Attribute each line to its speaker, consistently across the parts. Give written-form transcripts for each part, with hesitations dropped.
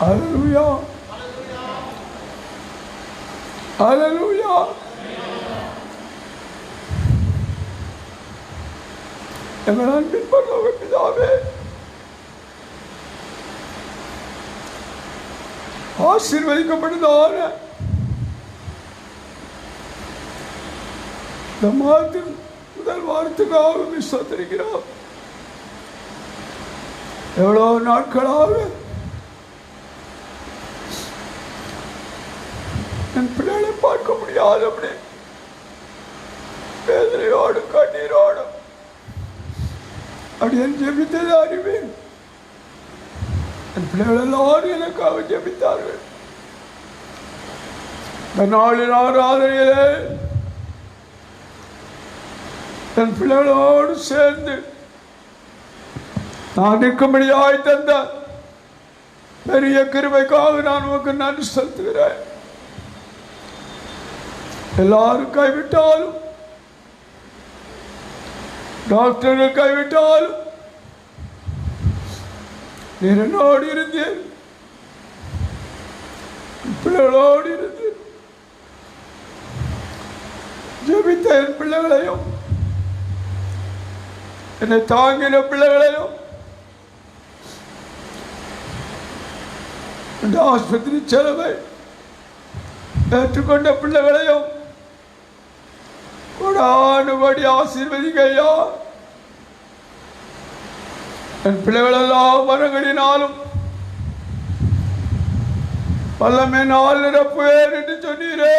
Speaker 1: ஹல்லேலூயா, ஹல்லேலூயா. எங்கள் அன்பின் பரலோக பிதாவே, ஆசீர்வதிக்கப்பட்டதான இந்த மாதத்தின் முதல் வாரத்துக்காக விசுவாசிக்கிறோம். எவ்வளோ நாட்களாக என் பிள்ளைகளை பார்க்க முடியாதபடி வேதனையோடு கண்ணீரோடு அப்படி என் ஜெபித்ததை அறிவேன். என் பிள்ளைகள் எல்லாரும் எனக்காக ஜெபித்தார்கள். இந்த நாளின் ஆராதனையிலே என் பிள்ளைகளோடு சேர்ந்து நான் நிற்கும்படியாய் தந்த பெரிய கிருபைக்காக நான் உனக்கு நன்றி செலுத்துகிறேன். எல்லாரும் கைவிட்டாலும், டாக்டர்கள் கைவிட்டாலும் நீர் என்னோடு இருந்தேன், பிள்ளைகளோடு இருந்தேன். ஜெபித்த என் பிள்ளைகளையும் என்னை தாங்கின பிள்ளைகளையும் இந்த ஆஸ்பத்திரி செலவை ஏற்றுக்கொண்ட பிள்ளைகளையும் கொடானுபடி ஆசீர்வதிக்கையா. என் பிள்ளைகள் எல்லாம் வரங்களினாலும் வல்லமையினால் நிரப்புவேன் என்று சொன்னீரே.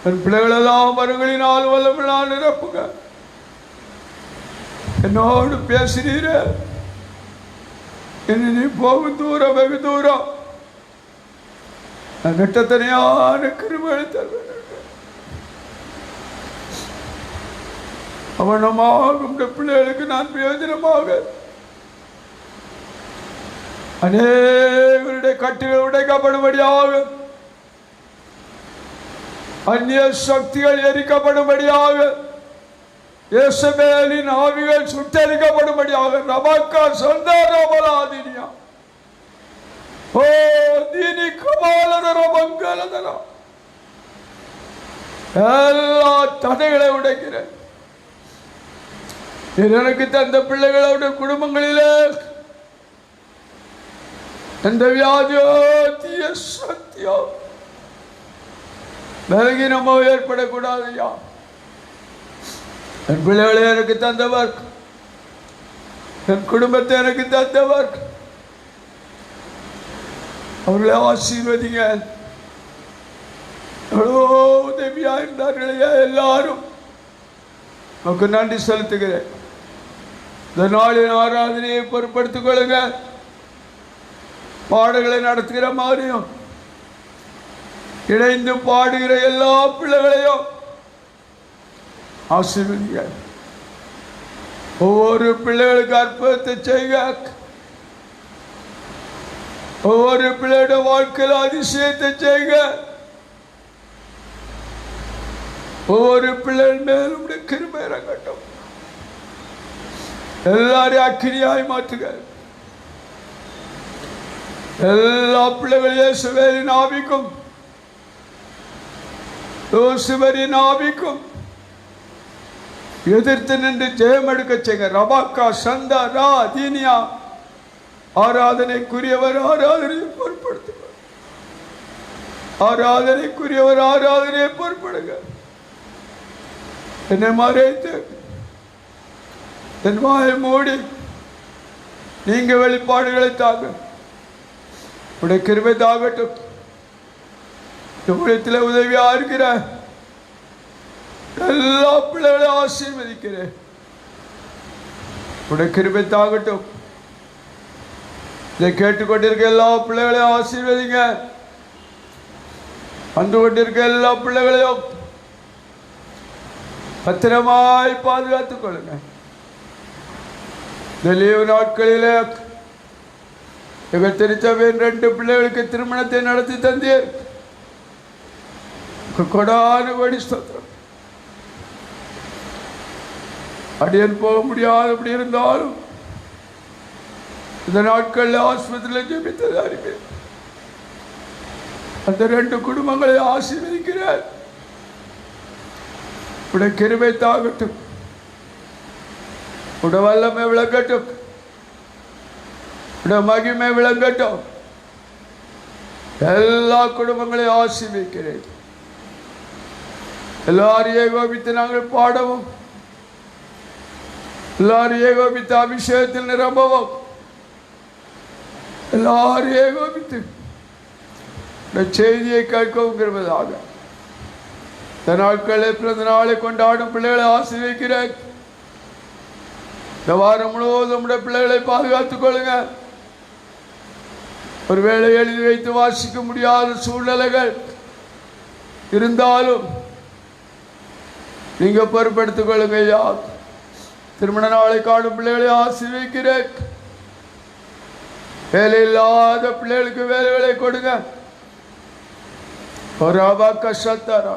Speaker 1: என் பிள்ளைகள் எல்லாம் வரங்களினால் வல்லமையினால் நிரப்புங்க. என்னோடு பேசுறீரே. இனி நீ போகும் தூரம் வெகு தூரம் நட்டத்தனையான கிருபைகளை தருவேன். அவனமாகும் பிள்ளைகளுக்கு நான் பிரயோஜனமாக அநேகருடைய கட்டுகள் உடைக்கப்படும்படியாக, அந்நிய சக்திகள் எரிக்கப்படும்படியாக, இயேசுவேலின் ஆவிகள் சுட்டரிக்கப்படும்படியாக, ரபக்கா சந்தாரபலாதினியா ஓ தீனி கபாலதர மங்களதர எல்லா தடைகளை உடைக்கிறேன். எனக்கு தந்த பிள்ளைகளோட குடும்பங்களிலே எந்த வியாதியோ தீய சக்தியோ பலகீனமோ ஏற்படக்கூடாது. ஐயா, என் பிள்ளைகளை எனக்கு தந்தவர், என் குடும்பத்தை எனக்கு தந்தவர், அவர்களை ஆசீர்வதிங்க. எவ்வளோ உதவியா இருந்தார்களையா, எல்லாரும் நமக்கு நன்றி செலுத்துகிறேன். இந்த நாளின் ஆராதனையை பொருட்படுத்திக் கொள்ளுங்க. பாடல்களை நடத்துகிற மாதிரியும் இணைந்து பாடுகிற எல்லா பிள்ளைகளையும் ஆசீர்வதிங்க. ஒவ்வொரு பிள்ளைகளுக்கு அற்புதத்தை செய்க. ஒவ்வொரு பிள்ளையோட வாழ்க்கையில் அதிசயத்தை செய்க. ஒவ்வொரு பிள்ளைகள் மேலும் கிருபை இறங்கட்டும். எல்லாரையும் அக்கினியாய் மாற்றுக. எல்லா பிள்ளைகள் இயேசுவின் ஆவிக்கும் யோசுவரின் ஆவிக்கும் எதிர்த்து நின்று ஜெயம் எடுக்க செய்க. ரபாக்கா சந்தா ரா தீனியா ஆராதனைக்குரியவர் ஆராதனையை பொருட்படுத்துக. ஆராதனைக்குரியவர் ஆராதனையை பொருட்படுங்க. என்னை மறைத்து என் வாயை மூடி நீங்க வெளிப்பாடுகளை தாங்க. உடைய கிருபை தாகட்டும். ஊழியத்தில் உதவியா இருக்கிற எல்லா பிள்ளைகளையும் ஆசீர்வதிக்கிறேன். உடைய கிருபை தாகட்டும். இதை கேட்டுக்கொண்டிருக்க எல்லா பிள்ளைகளையும் ஆசீர்வதிங்க. வந்து கொண்டிருக்க எல்லா பிள்ளைகளையும் பத்திரமாய் பாதுகாத்துக் கொள்ளுங்க. இந்த லீவு நாட்களிலே எங்கள் திருச்சபையின் 2 பிள்ளைகளுக்கு திருமணத்தை நடத்தி தந்தீர். கொடான கோடி ஸ்தோத்திரம். அடியன் போக முடியாது அப்படி இருந்தாலும் இந்த நாட்களில் ஆஸ்பத்திரியில் ஜெபித்தது அறிவேன். அந்த 2 குடும்பங்களை ஆசீர்வதிக்கிறார். உடைய கிருபை தாகட்டும், உடைய வல்லமை விளங்கட்டும், உடைய மகிமை விளங்கட்டும். எல்லா குடும்பங்களையும் ஆசீர்வதிக்கிறேன். எல்லாரும் ஏகோபித்து நாங்கள் பாடவும், எல்லாரும் ஏகோபித்து அபிஷேகத்தில் நிரம்பவும், எல்லாரும் ஏகோபித்து இந்த செய்தியை கேட்கவுங்கிறதாக இந்த நாட்களில் பிறந்த நாளை கொண்டாடும் பிள்ளைகளை ஆசீர்வதிக்கிறேன். இந்த வாரம் முழுவதும் உடைய பிள்ளைகளை பாதுகாத்துக் கொள்ளுங்க. ஒருவேளை எழுதி வைத்து வாசிக்க முடியாத சூழ்நிலைகள் இருந்தாலும் நீங்க பொறுப்படுத்திக் கொள்ளுங்க ஐயா. திருமண நாளை காணும் பிள்ளைகளை ஆசீர்வதிக்கிறேன். வேலை இல்லாத பிள்ளைகளுக்கு வேலைகளை கொடுங்க. ஒரு கஷ்டத்தாரா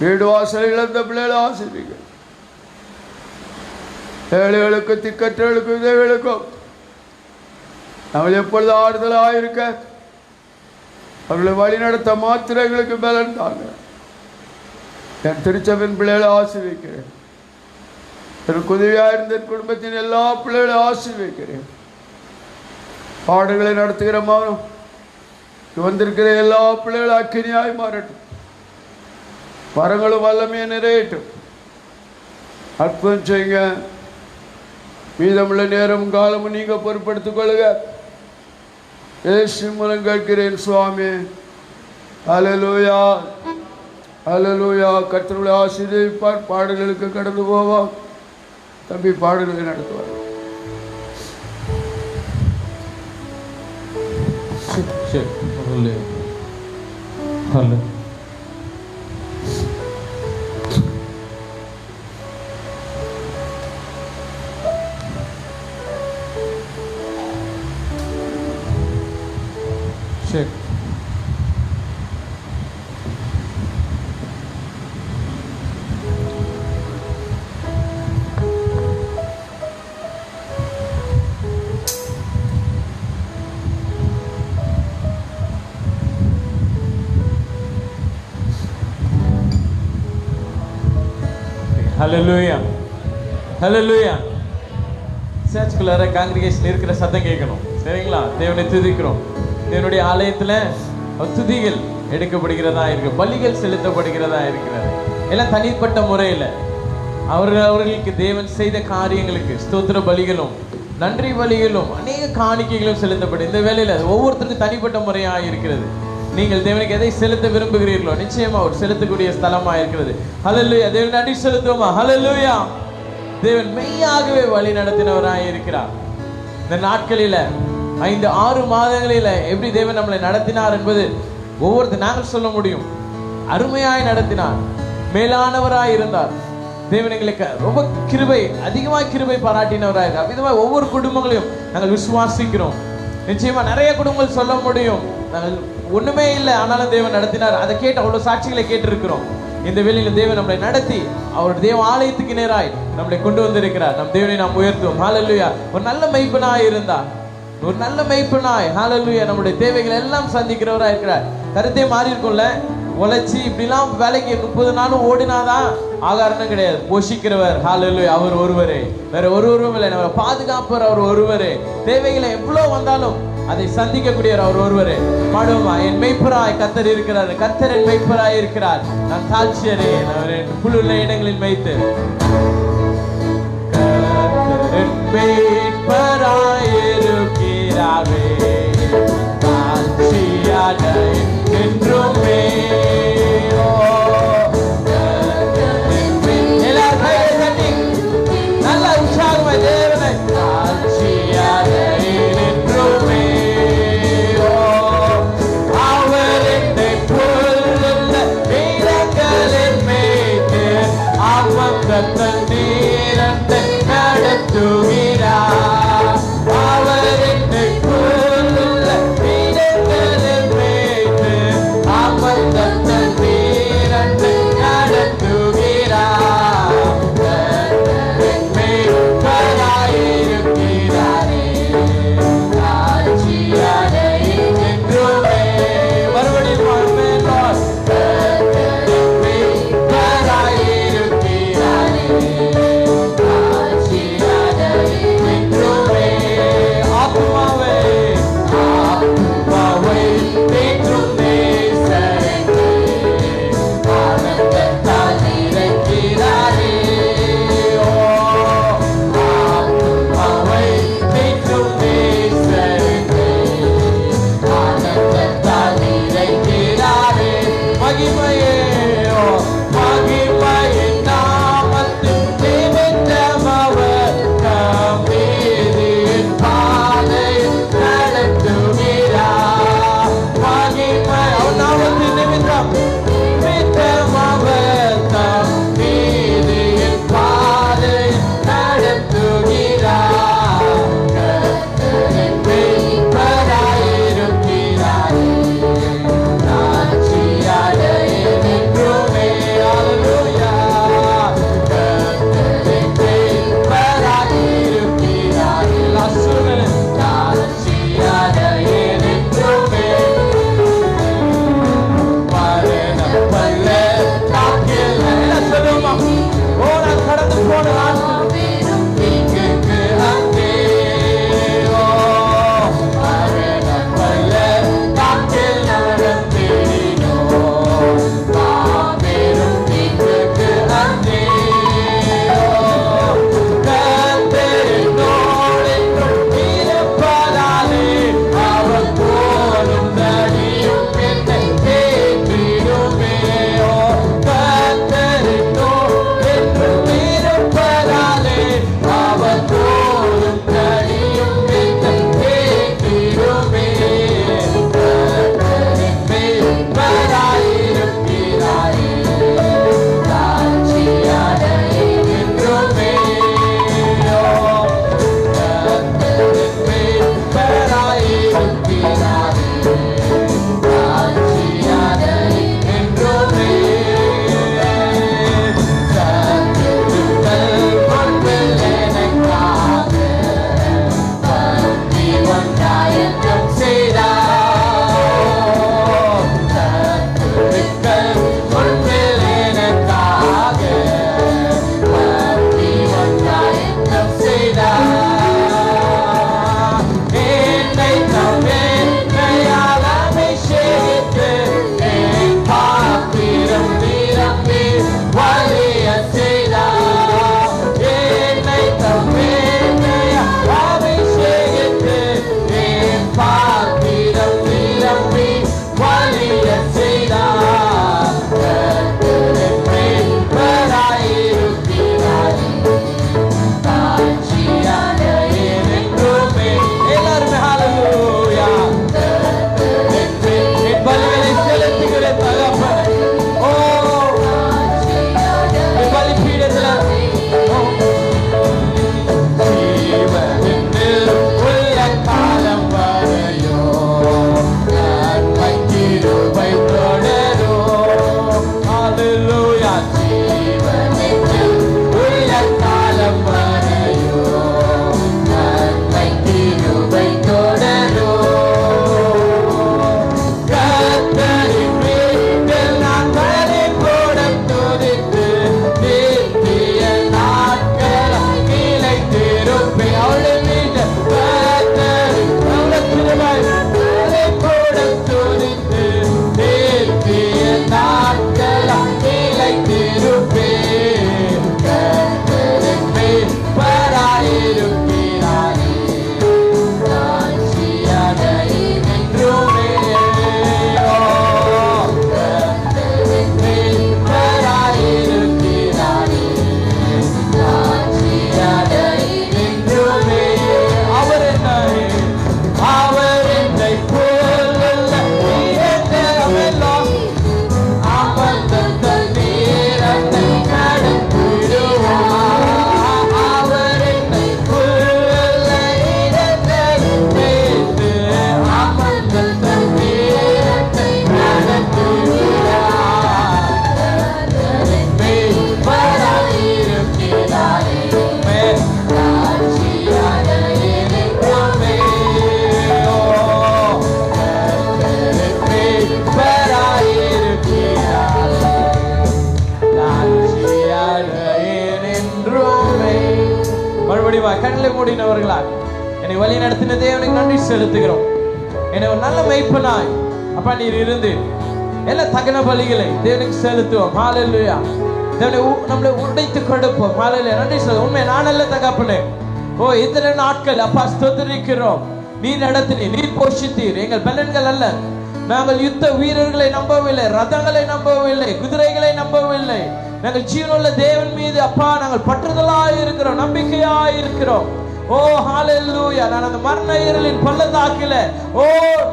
Speaker 1: வீடு வாசல் இழந்த பிள்ளைகளை ஆசீர்வதிங்க. ஏழைகளுக்கு, திக்கற்றவர்களுக்கு, விதவைகளுக்கும் நம்ம எப்பொழுது ஆறுதலாக இருக்க அவர்களை வழிநடத்த மாத்திர எங்களுக்கு பலன் தாங்க. என் திருச்சபையின் பிள்ளைகளை ஆசீர்வதிக்கிறேன். எனக்கு உதவியாக இருந்த குடும்பத்தின் எல்லா பிள்ளைகளையும் ஆசீர்வதிக்கிறேன். பாடுகளை நடத்துகிற மௌனம் வந்திருக்கிற எல்லா பிள்ளைகளும் அக்கினியாய் மாறட்டும். வரங்களும் வல்லமையை நிறையட்டும். அற்புதம் செய்யுங்க. மீதமுள்ள நேரம் காலமும் நீங்க பொறுப்படுத்திக் கொள்ளுங்க. இயேசு மூலம் கேட்கிறேன் சுவாமி. அல்லேலூயா, அல்லேலூயா. கர்த்தருடைய ஆசீர்வதிப்பார். பாடல்களுக்கு கடந்து போவோம். தம்பி பாடல்களை நடத்துவார்.
Speaker 2: Check. Hallelujah. Hallelujah. சர்ச்சுக்குள்ளார காங்கிரிகேஷன் இருக்கிற சத்தம் கேட்கணும். சரிங்களா? தேவனை துதிக்கிறோம். தேவனுடைய ஆலயத்துல துதிகள் எடுக்கப்படுகிறதா இருக்கு, பலிகள் செலுத்தப்படுகிறதா இருக்கிறது. எல்லாம் தனிப்பட்ட முறையில் அவர்களுக்கு தேவன் செய்த காரியங்களுக்கு ஸ்தோத்திர பலிகளும் நன்றி பலிகளும் அநேக காணிக்கைகளும் செலுத்தப்படும். இந்த வேளையில் ஒவ்வொருத்தருக்கும் தனிப்பட்ட முறையாக இருக்கிறது. நீங்கள் தேவனுக்கு எதை செலுத்த விரும்புகிறீர்களோ நிச்சயமா ஒரு செலுத்தக்கூடிய ஸ்தலமா இருக்கிறது. ஹல்லேலூயா. தேவன் நன்றி செலுத்துவோமா? ஹல்லேலூயா. தேவன் மெய்யாகவே வழி நடத்தினவராக இருக்கிறார். இந்த நாட்களில 5-6 மாதங்களில எப்படி தேவன் நம்மளை நடத்தினார் என்பது ஒவ்வொருத்தர் நாங்கள் சொல்ல முடியும். அருமையாய் நடத்தினார், மேலானவராய் இருந்தார். தேவன் எங்களுக்கு ரொம்ப கிருபை, அதிகமாக கிருபை பாராட்டினவராக இருந்தார். விதமாக ஒவ்வொரு குடும்பங்களையும் நாங்கள் விசுவாசிக்கிறோம். நிச்சயமா நிறைய குடும்பங்கள் சொல்ல முடியும், நாங்கள் ஒண்ணுமே இல்லை ஆனாலும் தேவன் நடத்தினார். அதை கேட்டு அவ்வளவு சாட்சிகளை கேட்டிருக்கிறோம். இந்த வேளையில தேவன் நம்மளை நடத்தி அவருடைய தேவ ஆலயத்துக்கு நேராய் நம்மளை கொண்டு வந்திருக்கிறார். நம் தேவனை நாம் உயர்த்துவோம். ஹல்லேலூயா. ஒரு நல்ல மெய்ப்பனாய் இருந்தார், ஒரு நல்ல மெய்ப்பனாய். ஹல்லேலூயா. நம்முடைய தேவைகளை எல்லாம் சந்திக்கிறவராக இருக்கிறார். கருத்தே மாறி இருக்கும்ல, உழைச்சி இப்படிலாம் வேலைக்கு 30 நாளும் ஓடினாதான் ஆகாரம் கிடையாது. போஷிக்கிறவர் ஹல்லேலூயா அவர் ஒருவரே, வேற ஒருவரும் இல்லை. நம்ம பாதுகாப்பவர் அவர் ஒருவரே. தேவைகளை எவ்வளவு வந்தாலும் அதை சந்திக்கக்கூடியவர் அவர் ஒருவரே. பாடுவோமா? என் மெய்ப்பராய் கர்த்தர் இருக்கிறார், கர்த்தர் என் மெய்ப்பராய் இருக்கிறார், நான் தாழ்ச்சியரே, நான் புல்லுள்ள இடங்களில் மேய்த்து. கர்த்தர் என் மெய்ப்பராய் இருக்கிறாரே, தாழ்ச்சியரே என்றுமே. நல்ல உற்சாகமாய் தேவனை தாழ்ச்சியரே என்றுமே. தண்ணீரத்தை நடத்துகிறார், அவர் என்னை கொல்லுள்ள கண்களை மூடினவர்களாய் என்னை வழி நடத்தின தேவனுக்கு நன்றி செலுத்துகிறோம். என்னை ஒரு நல்ல மெய்ப்பனாய் அப்பா நீர் இருந்து எல்லா தகன பலிகளை தேவனுக்கு செலுத்துவோம். ஹalleluya. தேவனை நம்மளை உடைத்து கொடுப்போம். ஹalleluya. நன்றி சொல்லுவோம். உண்மை நான் நல்ல தகப்பனே, ஓ இத்தனை நாட்கள் அப்பா ஸ்தோத்திரிக்கிறோம். நீர் நடத்தினீர், நீர் போஷித்தீர். எங்கள் பலன்கள் அல்ல, நாங்கள் யுத்த வீரர்களை நம்பவில்லை, ரதங்களை நம்பவில்லை, குதிரைகளை நம்பவில்லை. நாங்கள் ஜீவனுள்ள தேவன் மீது அப்பா நாங்கள் பற்றுதலாய் இருக்கிறோம், நம்பிக்கையாய் இருக்கிறோம். ஓ ஹalleluya. நான் அந்த மரண இருளின் பள்ளத்தாக்கில ஓ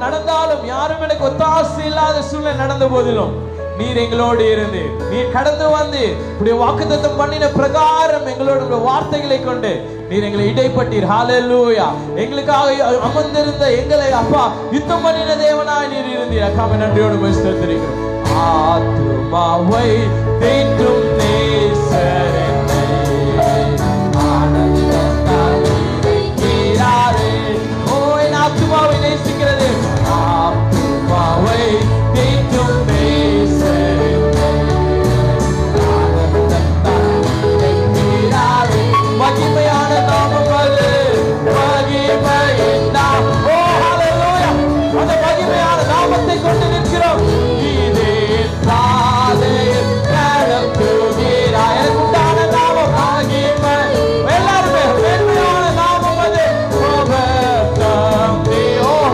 Speaker 2: நடந்தாலும் யாரும் எனக்கு ஒத்தாசை இல்லாத சூழ்நிலை நடந்த போதிலும் நீர் எங்களோடு இருந்து நீர் கடந்து வந்து இப்படி வாக்குத்தத்தம் பண்ணின பிரகாரம் எங்களோட வார்த்தைகளை கொண்டு நீர் எங்களை இடைப்பட்டீர். ஹalleluya. எங்களுக்காக அமர்ந்திருந்த எங்களை அப்பா யுத்தம் பண்ணின தேவனாய் நீர் இருந்தீர். அக்காவை நன்றியோடு ஸ்தோத்திரிக்கிறோம். ஆத்துமாவை தேற்றும் நேசரே ஆத்துமாவை நேசிக்கிறது. ஆத்துமாவை தேற்றும் நேசரே மகிமையான நாமம் அது, மகிமையின் நாமம். ஓ ஹalleluya. அந்த மகிமையான நாமத்தை கொண்டு நிற்கிறோம். இதே பாதையில் நடத்துகிறாய். எனக்கு உண்டான நாமம் மகிமை. எல்லாருமே மேன்மையான நாமம் அது. ஓ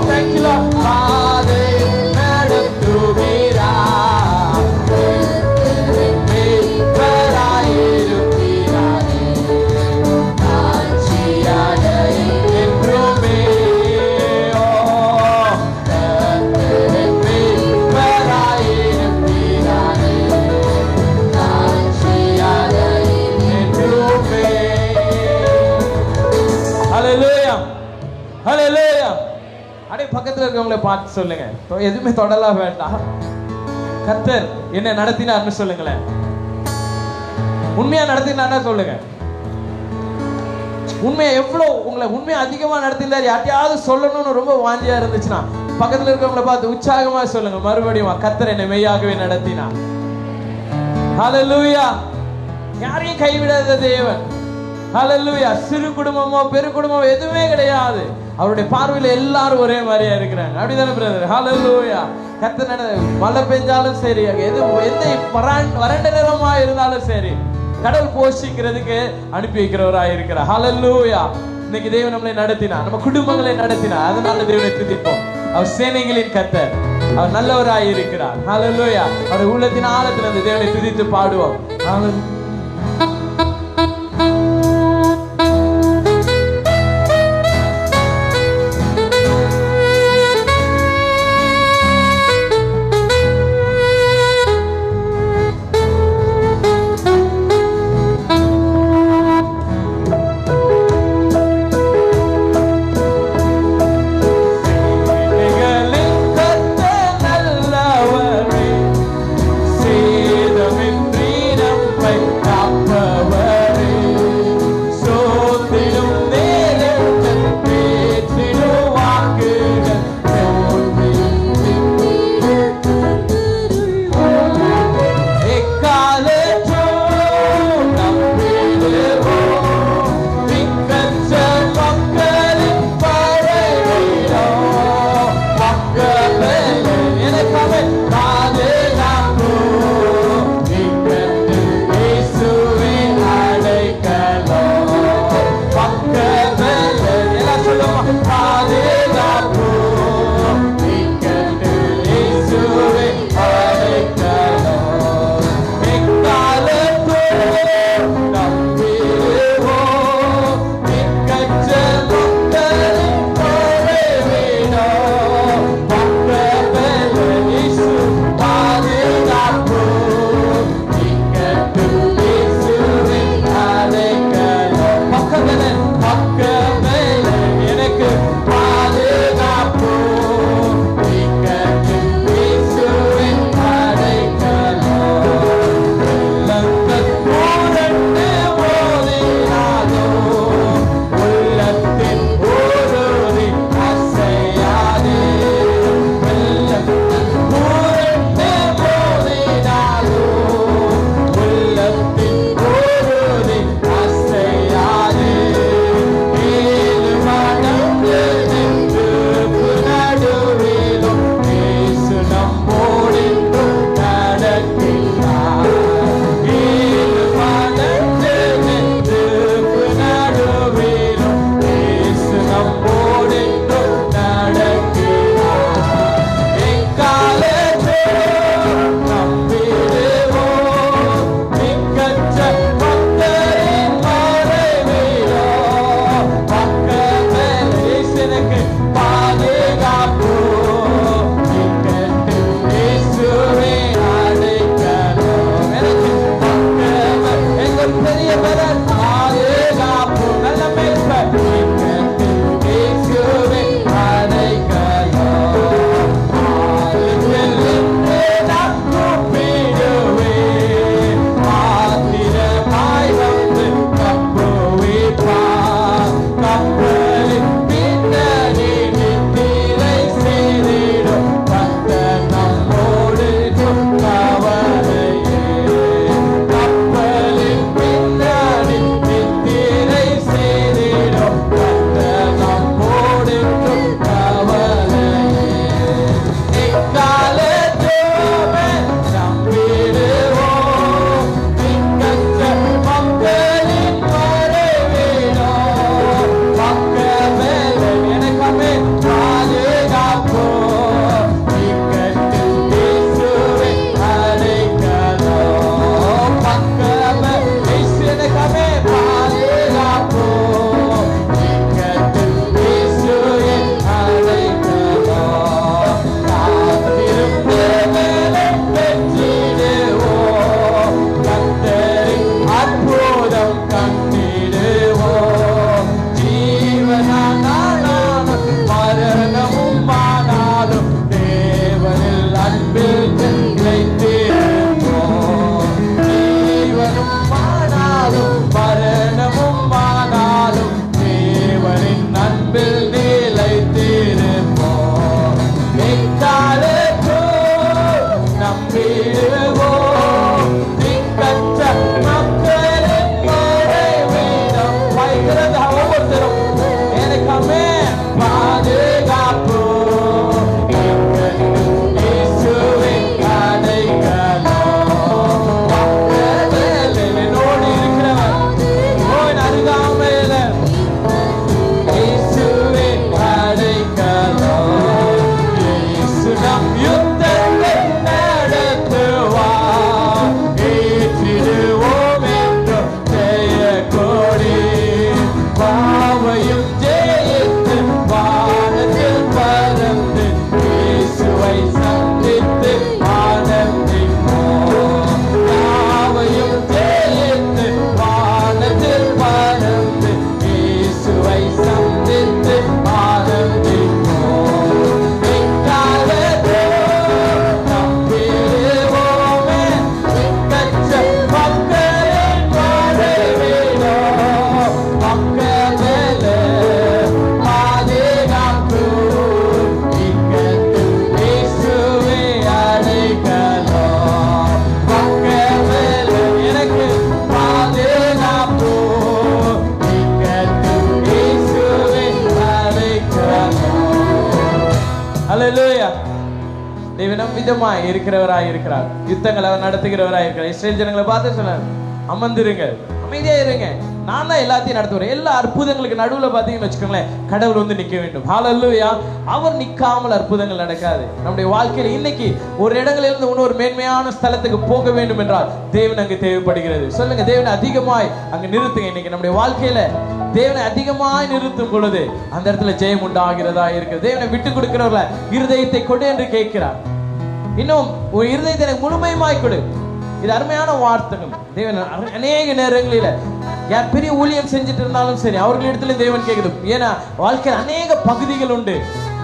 Speaker 2: thank you Lord. பாதையில் நடத்துகிறாய். ஹalleluya. அடே பக்கத்துல இருக்கவங்கள பார்த்து சொல்லுங்க, எதுவுமே தொடலாம் வேண்டாம். கர்த்தர் என்ன நடத்தினார்னு சொல்லுங்களேன். உண்மையா நடத்தினார்னா சொல்லுங்க. உண்மையா எவ்வளவு உங்களை உண்மையா அதிகமா நடத்தினார் யார்ட்டையாவது சொல்லணும்னு ரொம்ப வாஞ்சியா இருந்துச்சுன்னா பக்கத்துல இருக்கவங்கள பார்த்து உற்சாகமா சொல்லுங்க மறுபடியும், கர்த்தர் என்னை மெய்யாகவே நடத்தினார். ஹalleluya. யாரையும் கைவிடாத தேவன். ஹalleluya. சிறு குடும்பமோ பெரு குடும்பமோ எதுவுமே கிடையாது. அவருடைய பார்வையில எல்லாரும் ஒரே மாதிரியா இருக்கிறாங்க. அப்படிதானே பிரதர்? ஹalleluya. கர்த்தர் மழை பெஞ்சாலும் சரி, எந்த வறண்ட நிலமா இருந்தாலும் சரி, கடவுள் போஷிக்கிறதுக்கு அனுப்பி வைக்கிறவராக இருக்கிறார். ஹalleluya. இன்னைக்கு தேவன் நம்மளை நடத்தினார், நம்ம குடும்பங்களை நடத்தினார். அதனால தேவனை துதிப்போம். அவர் சேனைகளின் கர்த்தர், அவர் நல்லவராய் இருக்கிறார். ஹalleluya. அவருடைய உள்ளத்தின் ஆழத்திலிருந்து தேவனை துதித்து பாடுவோம். ஹல்லேலூயா. தேவன் விதமாய் இருக்கிறவராய் இருக்கிறார். யுத்தங்களை அவர் நடத்துகிறவராய் இருக்கிறார். இஸ்ரேல் ஜனங்களை பார்த்து சொன்னார், அமர்ந்திருங்க, அமைதியா இருங்க, நான் தான் எல்லாத்தையும் நடத்துவேன். எல்லா அற்புதங்களுக்கு நடுவுல பாத்தீங்கன்னு வச்சுக்கோங்களேன், கடவுள் வந்து நிக்க வேண்டும். ஹல்லேலூயா. அவர் நிக்காமல் அற்புதங்கள் நடக்காது. நம்முடைய வாழ்க்கையில இன்னைக்கு ஒரு இடங்களில் இருந்து இன்னொரு மேன்மையான ஸ்தலத்துக்கு போக வேண்டும் என்றால் தேவன் அங்கு தேவைப்படுகிறது. சொல்லுங்க, தேவனை அதிகமாய் அங்க நிறுத்துங்க. இன்னைக்கு நம்முடைய வாழ்க்கையில தேவனை அதிகமாய் நிறுத்தும் பொழுது அந்த இடத்துல ஜெயம் உண்டாகிறதா இருக்கிறது. தேவனை விட்டு கொடுக்கிறவர்கள இருதயத்தை கொடு என்று கேட்கிறார். இன்னும் ஒரு இருதயத்தை எனக்கு முழுமையுமாய் கொடு. இது அருமையான வார்த்தைகள். தேவன் அநேக நேரங்களில யார் பெரிய ஊழியம் செஞ்சுட்டு இருந்தாலும் சரி, அவர்களிடத்துல தேவன் கேட்குது. ஏன்னா வாழ்க்கையில் அநேக பகுதிகள் உண்டு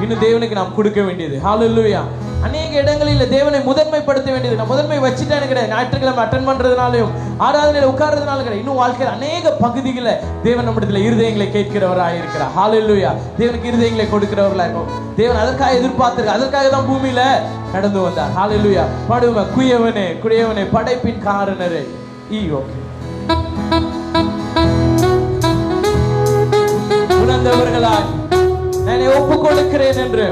Speaker 2: இன்னும் தேவனுக்கு நாம் கொடுக்க வேண்டியது. ஹல்லேலூயா. அநேக இடங்களில் தேவனை முதன்மைப்படுத்த வேண்டியது. நான் முதன்மை வச்சுட்டேன்னு கிடையாது. ஞாயிற்றுக்கிழமை அட்டன் பண்றதுனாலையும் ஆராதனையில உட்கார்றதுனால கிடையாது. இன்னும் வாழ்க்கையில் அநேக பகுதிகளை தேவன் நம்மிடத்துல இருதயங்களை கேட்கிறவராக இருக்கிறார். ஹல்லேலூயா. தேவனுக்கு இருதயங்களை கொடுக்கிறவர்களா இருக்கும். தேவன் அதற்காக எதிர்பார்த்திருக்க, அதற்காக தான் பூமியில கடந்து வந்தார். ஹல்லேலூயா. பாடுவ, குயவனே குயவனே படைப்பின் காரணரே. ஓகே, உணர்ந்தவர்களாய் நான் ஒப்பு கொடுக்கிறேன் என்று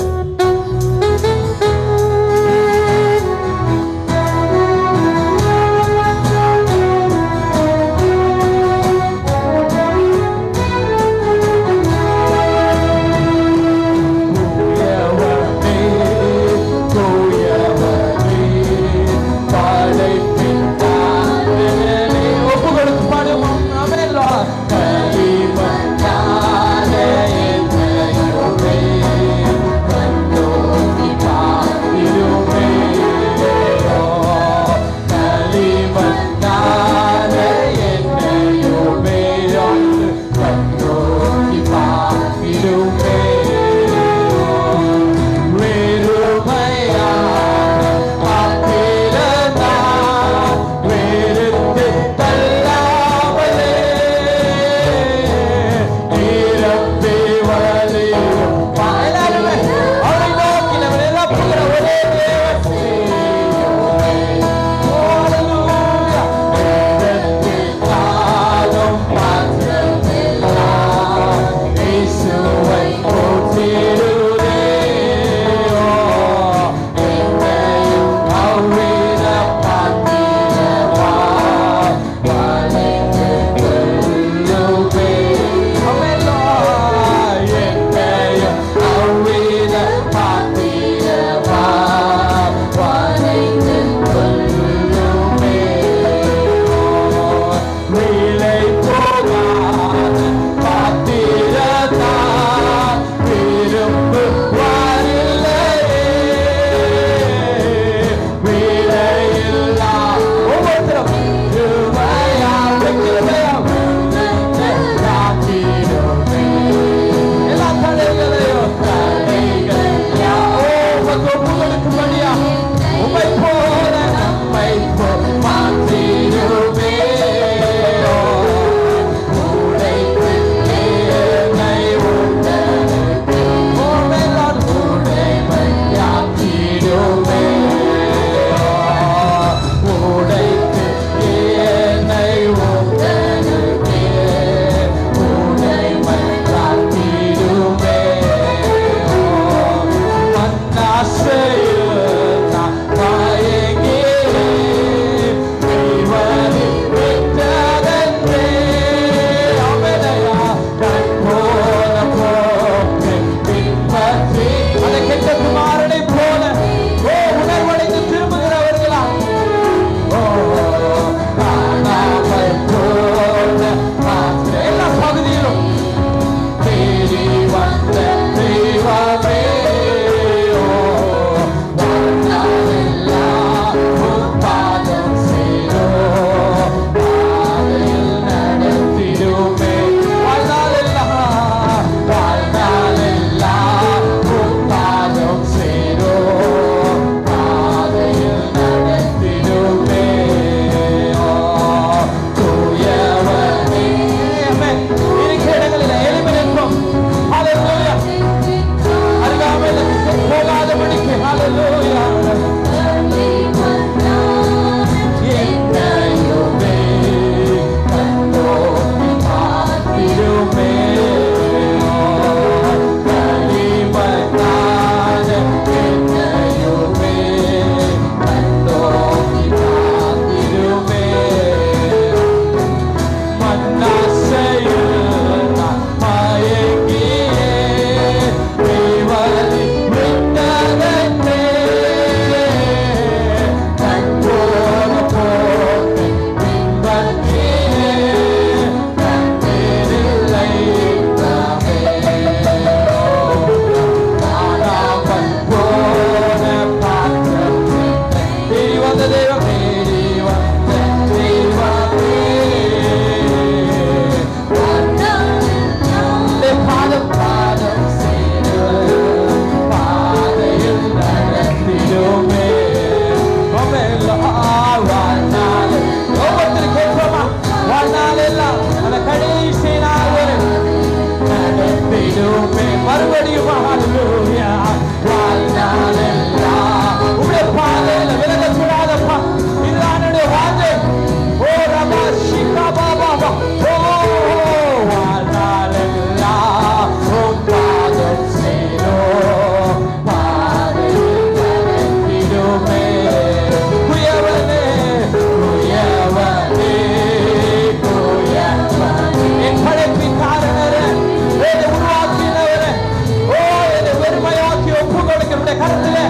Speaker 2: கரத்திலே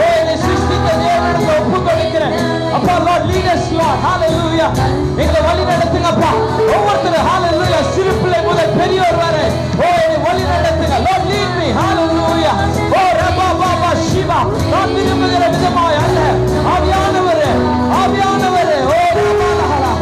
Speaker 2: ஓ என்னை சிருஷ்டித்த தேவனுக்கு ஒப்பு கொடுக்கிறேன் அப்பா. Lord lead us Lord, hallelujah. எங்களை வழி நடத்துங்க அப்பா. ஒவ்வொருத்தரும் hallelujah, சிறு பிள்ளை முதல் பெரியோர் வரை ஓ என்னை வழி நடத்துங்க. Lord lead me, hallelujah. ஓ ரபா பாபா சிவா, நான் விரும்புகிற விதமாய் அல்ல, ஆவியானவரே ஆவியானவரே ஓ ரபா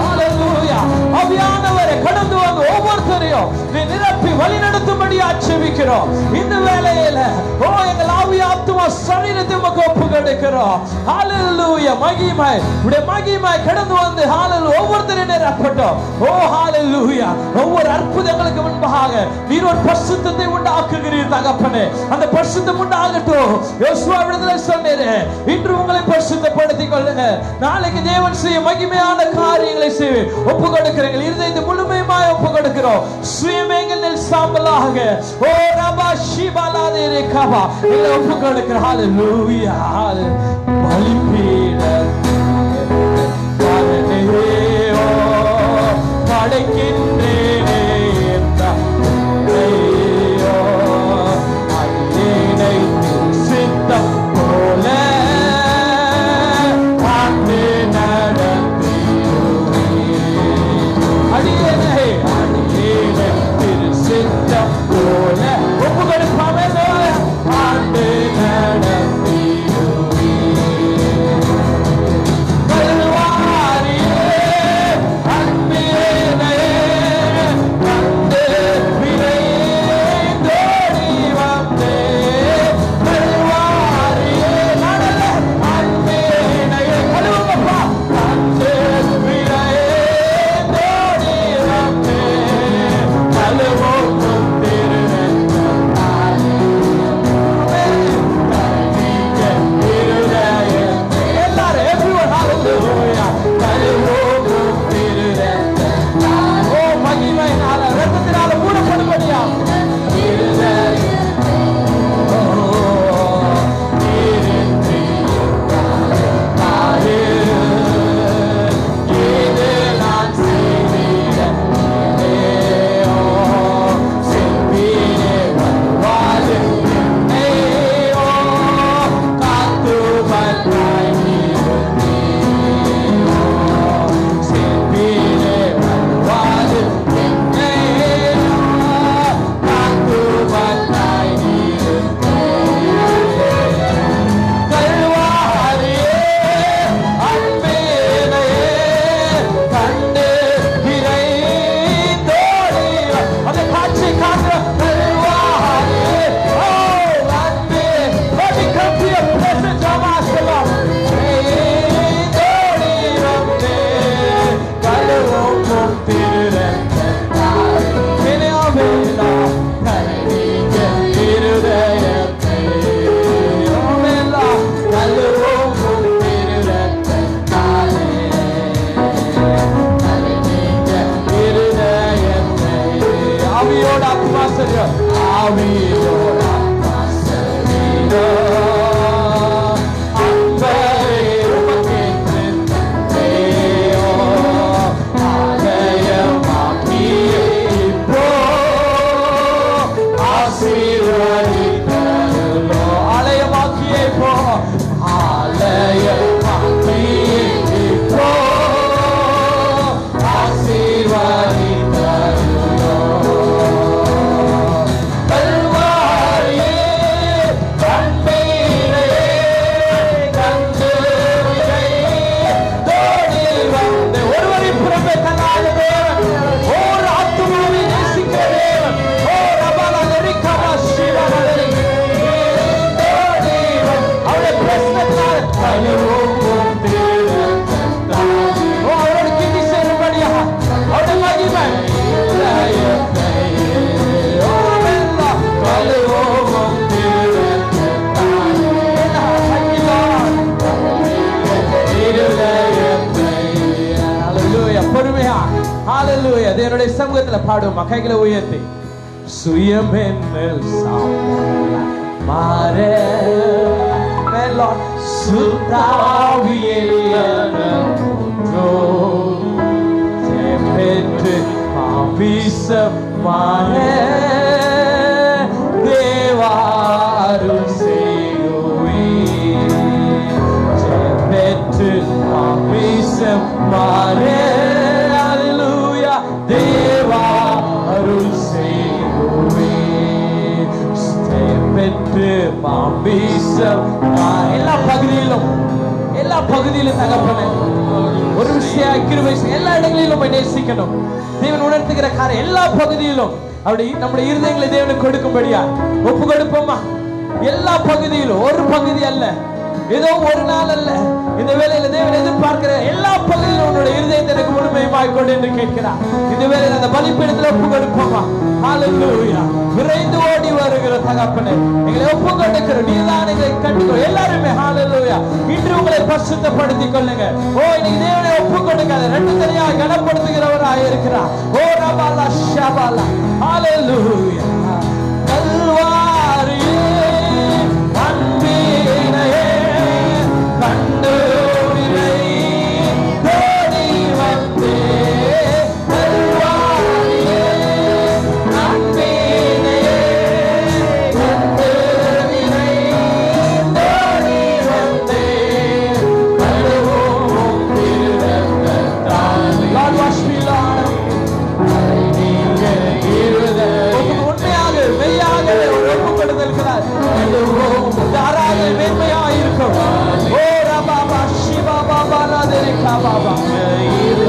Speaker 2: hallelujah, ஆவியானவரே கடந்து வந்து ஒவ்வொருத்தரையும் நீ நிரப்பி வழி நடத்தும்படி ஆட்சேபிக்கிறோம். இந்த வேளையில ஓ எங்கள் ஆவி ஆத்துமா சரீரத்தை உமக்கு ஒப்பு கொடுக்கிறோம். ஹalleluya, மகிமை உடைய மகிமை கடந்து வந்து ஹalleluya ஒவ்வொருத்தரையும் நிரப்பட்டும். ஓ ஹalleluya, ஒவ்வொரு அற்புதங்களுக்கு முன்பாக நீர் ஒரு பரிசுத்தத்தை உண்டாக்குகிறீர் தகப்பனே. அந்த பரிசுத்தம் உண்டாகட்டும். யோசுவா விடுதலை சொன்னீரே, இன்று உங்களை பரிசுத்தப்படுத்திக் கொள்ளுங்க. நாளைக்கு தேவன் செய்ய மகிமையான காரியங்களை செய்ய ஒப்பு கொடுக்கிறீர்கள். இருதயத்தை முழுமையாய் ஒப்பு கொடுக்கிறோம். சுயமேங்கல் சாம்பலாக ஓ ரபா ஷிபாலாதே ரேகபா எங்களை ஒப்பு கொடுக்கிறோம். ஹalleluya, படைக்கின்றேனே சித்தம் போல அடியேனை திரு சித்தம் போல ஒப்பு கொடுப்பாமே ஆண்டு நடத்தி தேவனுடைய சமூகத்துல பாடுவோம். கைகளை உயர்த்தி சுயமென்னல் மாறே சுத்தாவியல் மாறே தேவாரு செய்யுள் எல்லா பகுதியிலும் தகப்பனே ஒரு விஷயம் கிருபை எல்லா இடங்களிலும் நேசிக்கணும். தேவன் உணர்த்துகிற காரியம் எல்லா பகுதியிலும் அப்படி நம்முடைய இருதயங்களை தேவனுக்கு கொடுக்கும்படியா ஒப்பு கொடுப்போமா? எல்லா பகுதியிலும், ஒரு பகுதி அல்ல, ஏதோ ஒரு நாள் அல்ல. இந்த வேளையில தேவன் எதிர்பார்க்கிற எல்லா பகுதியிலும் உன்னுடைய இருதயத்தை எனக்கு முழுமையுமாய் கொண்டு என்று கேட்கிறார். இந்த வேளையில அந்த பலிபீடத்தில் ஒப்பு கொடுப்போமா? ஹல்லேலூயா. விரைந்து ஓடி வருகிற தகப்பனே, எங்களை ஒப்பு கொடுக்கிறோம். நீதான் எங்களை கண்டுக்கோ. எல்லாருமே ஹல்லேலூயா. இன்று உங்களை பரிசுத்தப்படுத்திக் கொள்ளுங்க. ஓ, இன்னைக்கு தேவனை ஒப்பு கொடுக்காத ரெண்டு தனியாக கனப்படுத்துகிறவராக இருக்கிறார். ஓ ரபாலா ஷபாலா. ஹல்லேலூயா. கல்வாரியே அன்பினையே கண்டு விலை தேடி வந்தே. கல்வாரியே அன்பினையே கண்டு விலை தேடி வந்தே. கழுவும் திருரத்தத்தாலே God wash me Lord. உண்மையாக மெய்யாக ஒப்பு கொடுத்திருக்கிறார். மேன்மையாக இருக்கும். ஓ ரபாபா சிவா பாபா லதரிகா பாபா.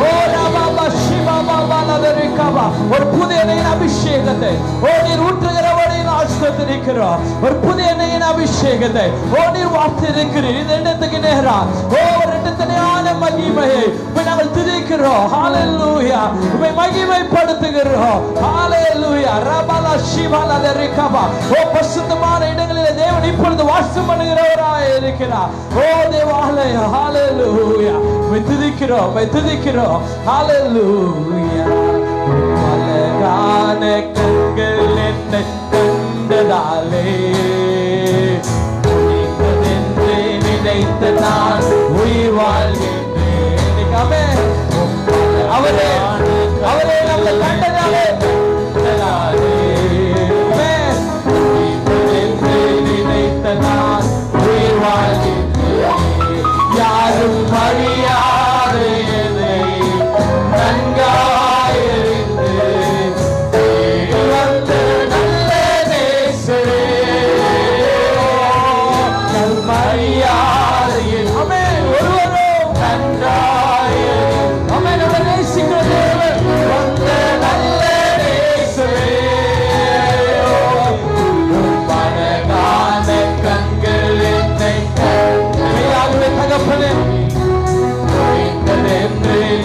Speaker 2: ஓ ரபாபா சிவா பாபா லதரிகா பாபா. ஒரு புதிய எண்ணெயின் அபிஷேகத்தை ஓ நீர் ஊற்றுகிறவரையும் ஆஸ்வதிக்கிறோம். ஒரு புதிய எண்ணெயின் அபிஷேகத்தை ஓ நீர் வார்த்திருக்கிறீர். இந்த எண்ணத்துக்கு நேரா ஓ ரெண்டு தனியான மகிமையை நாங்கள் துதிக்கிறோம். ஹல்லேலூயா. உம்மை மகிமைப்படுத்துகிறோம். ஹல்லேலூயா. ரபாலா சிவா லதரிகா பாபா. ஓ பரிசுத்தமான இடங்களில் தேவன் இப்பொழுது வாசம் பண்ணுகிறவராக இருக்கிறார். ஓ தேவாலயம். ஹல்லேலூயா. உம்மை துதிக்கிறோம், உம்மை துதிக்கிறோம். ஹல்லேலூயா. அழகான கண்கள் என்னை கண்டதாலே உனக்கென்று நினைத்த நான் உயிர் வாழ்கின்றேன். அவரே அவரே நம்மை கண்டதாலே நான் உயிர் வாழ்கின்றேன். யாரும் அறியாத என்னை நன்காயறிந்து வந்த நல்ல நேசரே. அறியாத ஒருவரும் நன்றாயறிந்து நம்ம நேசிக்கிற தேவன் வந்த நல்ல நேசரே.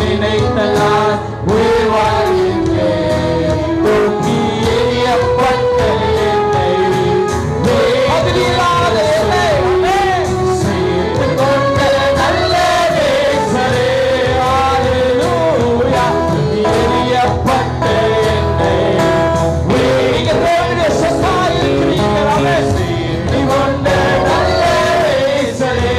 Speaker 2: நினைத்த நான் உயிர் வாழ்கின்றேன். தூக்கி எறியப்பட்ட என்னை பதிலில்லாத என்னை சேர்த்து கொண்ட நல்ல நேசரே. ஹல்லேலூயா. எறியப்பட்ட என்னை நீங்க தேவனுடைய சொத்தாய் இருக்கிறீர்கள். சேர்த்து கொண்ட நல்ல நேசரே.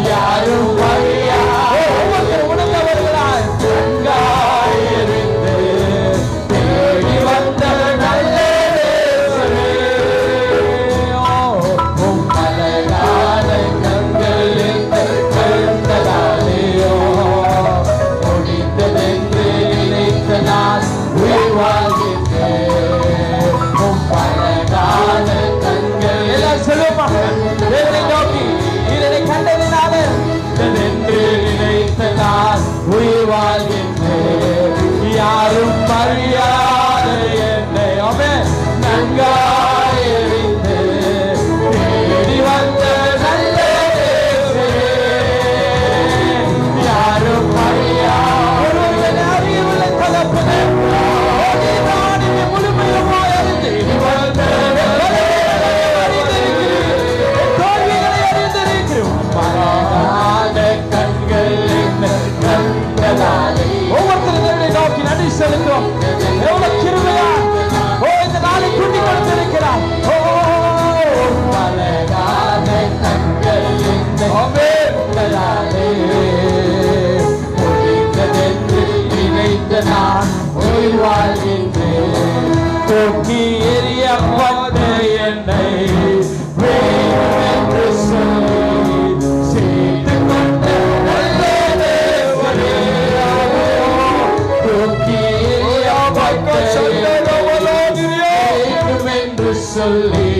Speaker 2: யாரும் அறியா ஒவ்வொருத்தர் உணர்ந்தவர்களாய் உயிர் வாழ்கின்றேன். யாரும் அறியாத என்னை அவன் நன்காய் அறிந்து தேடி வந்த நல்ல இயேசுவே. யாரும் அறியாத அறிவுள்ள தகப்பனே, நான் என்னை முழுமையுமாய் அறிந்து வந்த தோல்விகளை அறிந்திருக்கிறோம். மறாத கண்கள் என்னை கண்டதாலே. ஒவ்வொருத்தரும் நோக்கி நன்றி செலுத்துவோம். எவ்வளவு கிருபையா இந்த நாளை கூட்டி கொடுத்திருக்கிறார். மலராத கண்கள் என்னை கண்டதாலே. முடிந்ததென்று நினைத்த நான் உயிர் வாழ்கின்றேன். தூக்கி எறியப்பட்ட என்னை வேண்டும் என்று சொல்லி சேர்த்து கொண்ட நல்ல தேவனே. தூக்கி எறியப்பட்ட வேண்டும் என்று சொல்லி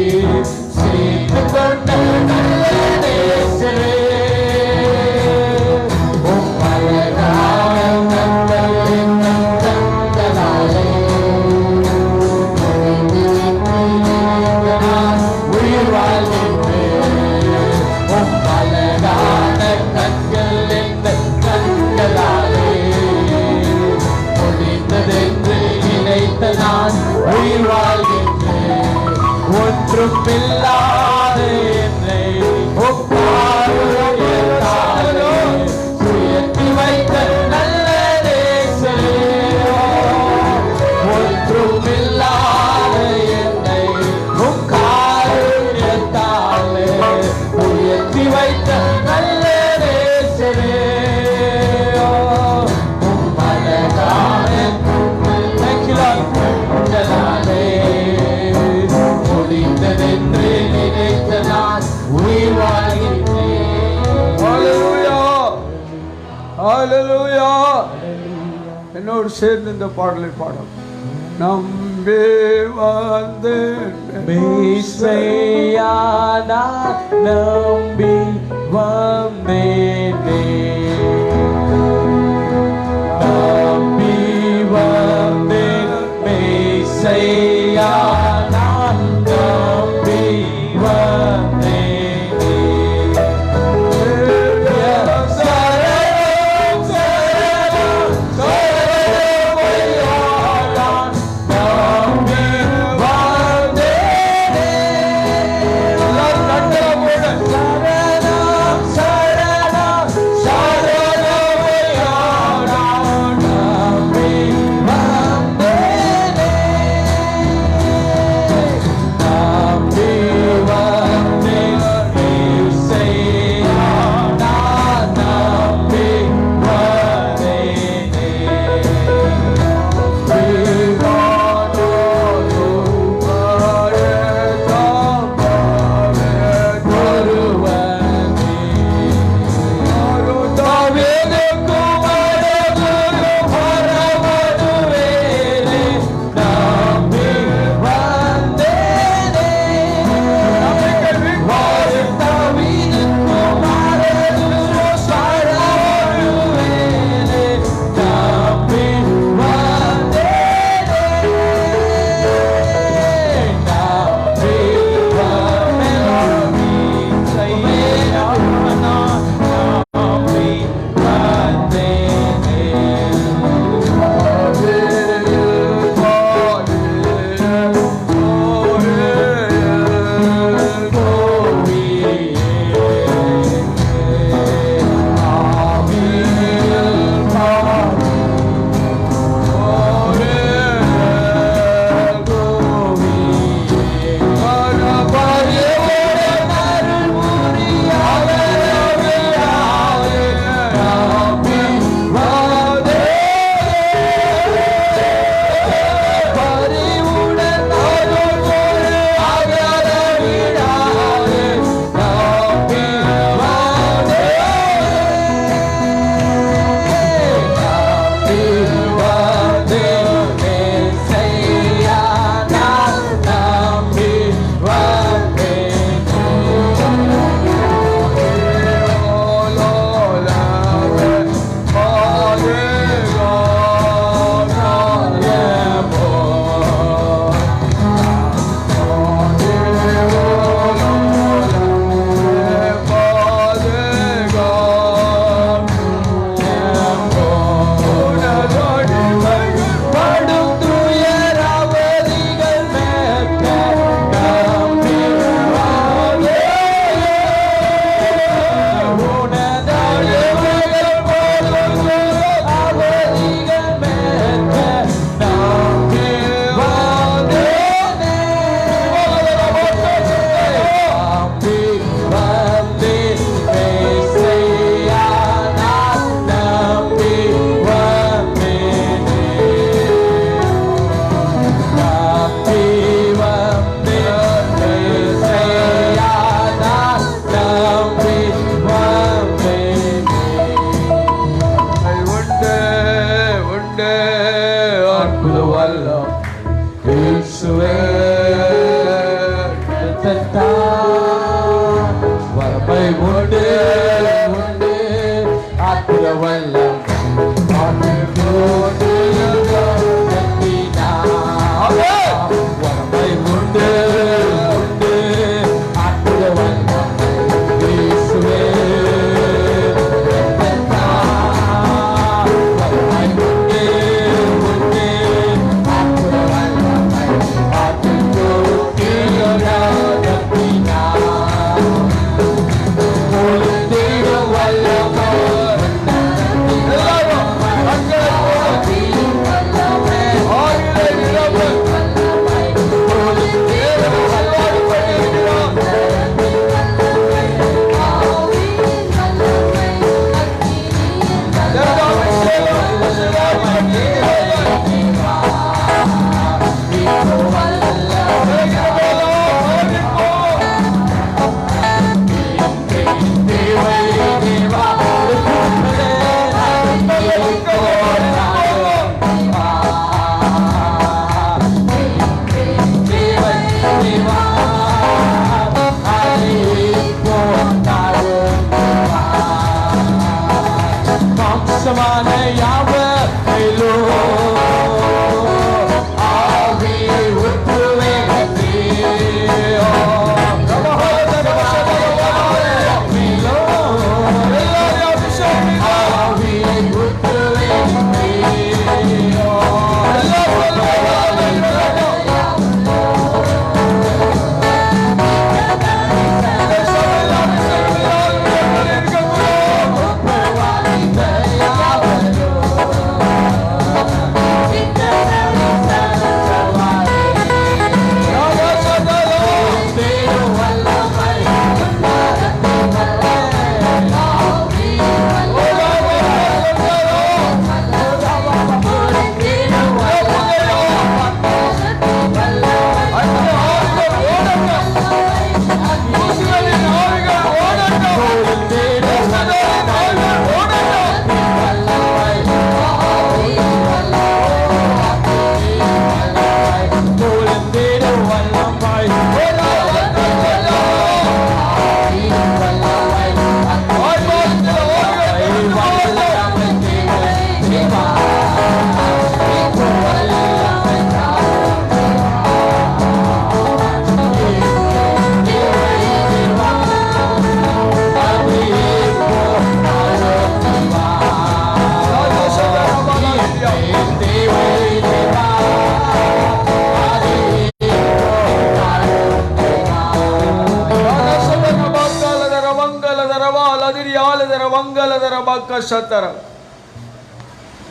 Speaker 2: சேர்த்து கொண்ட நல்ல தேவனே. நான் உயிர் வாழ்கின்றேன். ஒன்றுமில்லாத என்னை உயர்த்தி வைத்த நல்ல நேசரே. ஒன்றுமில்லாத என்னை காருண்யத்தாலே உயர்த்தி வைத்த நல்ல நேசரே. முடிந்ததென்று நினைத்த நான் உயிர் வாழ்கின்றேன்.
Speaker 1: ஹல்லேலூயா, ஹல்லேலூயா. என்னோடு சேர்ந்து இந்த பாடலை பாடும். நம்பி வந்த
Speaker 2: மெய்சையா நான் நம்பி வந்தேனே. நம்பி வந்தேன் மெய்சையா நான் நம்பி வந்தேனே. சரணம் சரணம் சரணம் ஐயா நான் நம்பி வந்தேனே. எல்லாரும் கட்டளை போடு. சரணம் சரணம் சரணம் தேவையான யாவையிலும் ஆவியை ஊற்றுவேன்.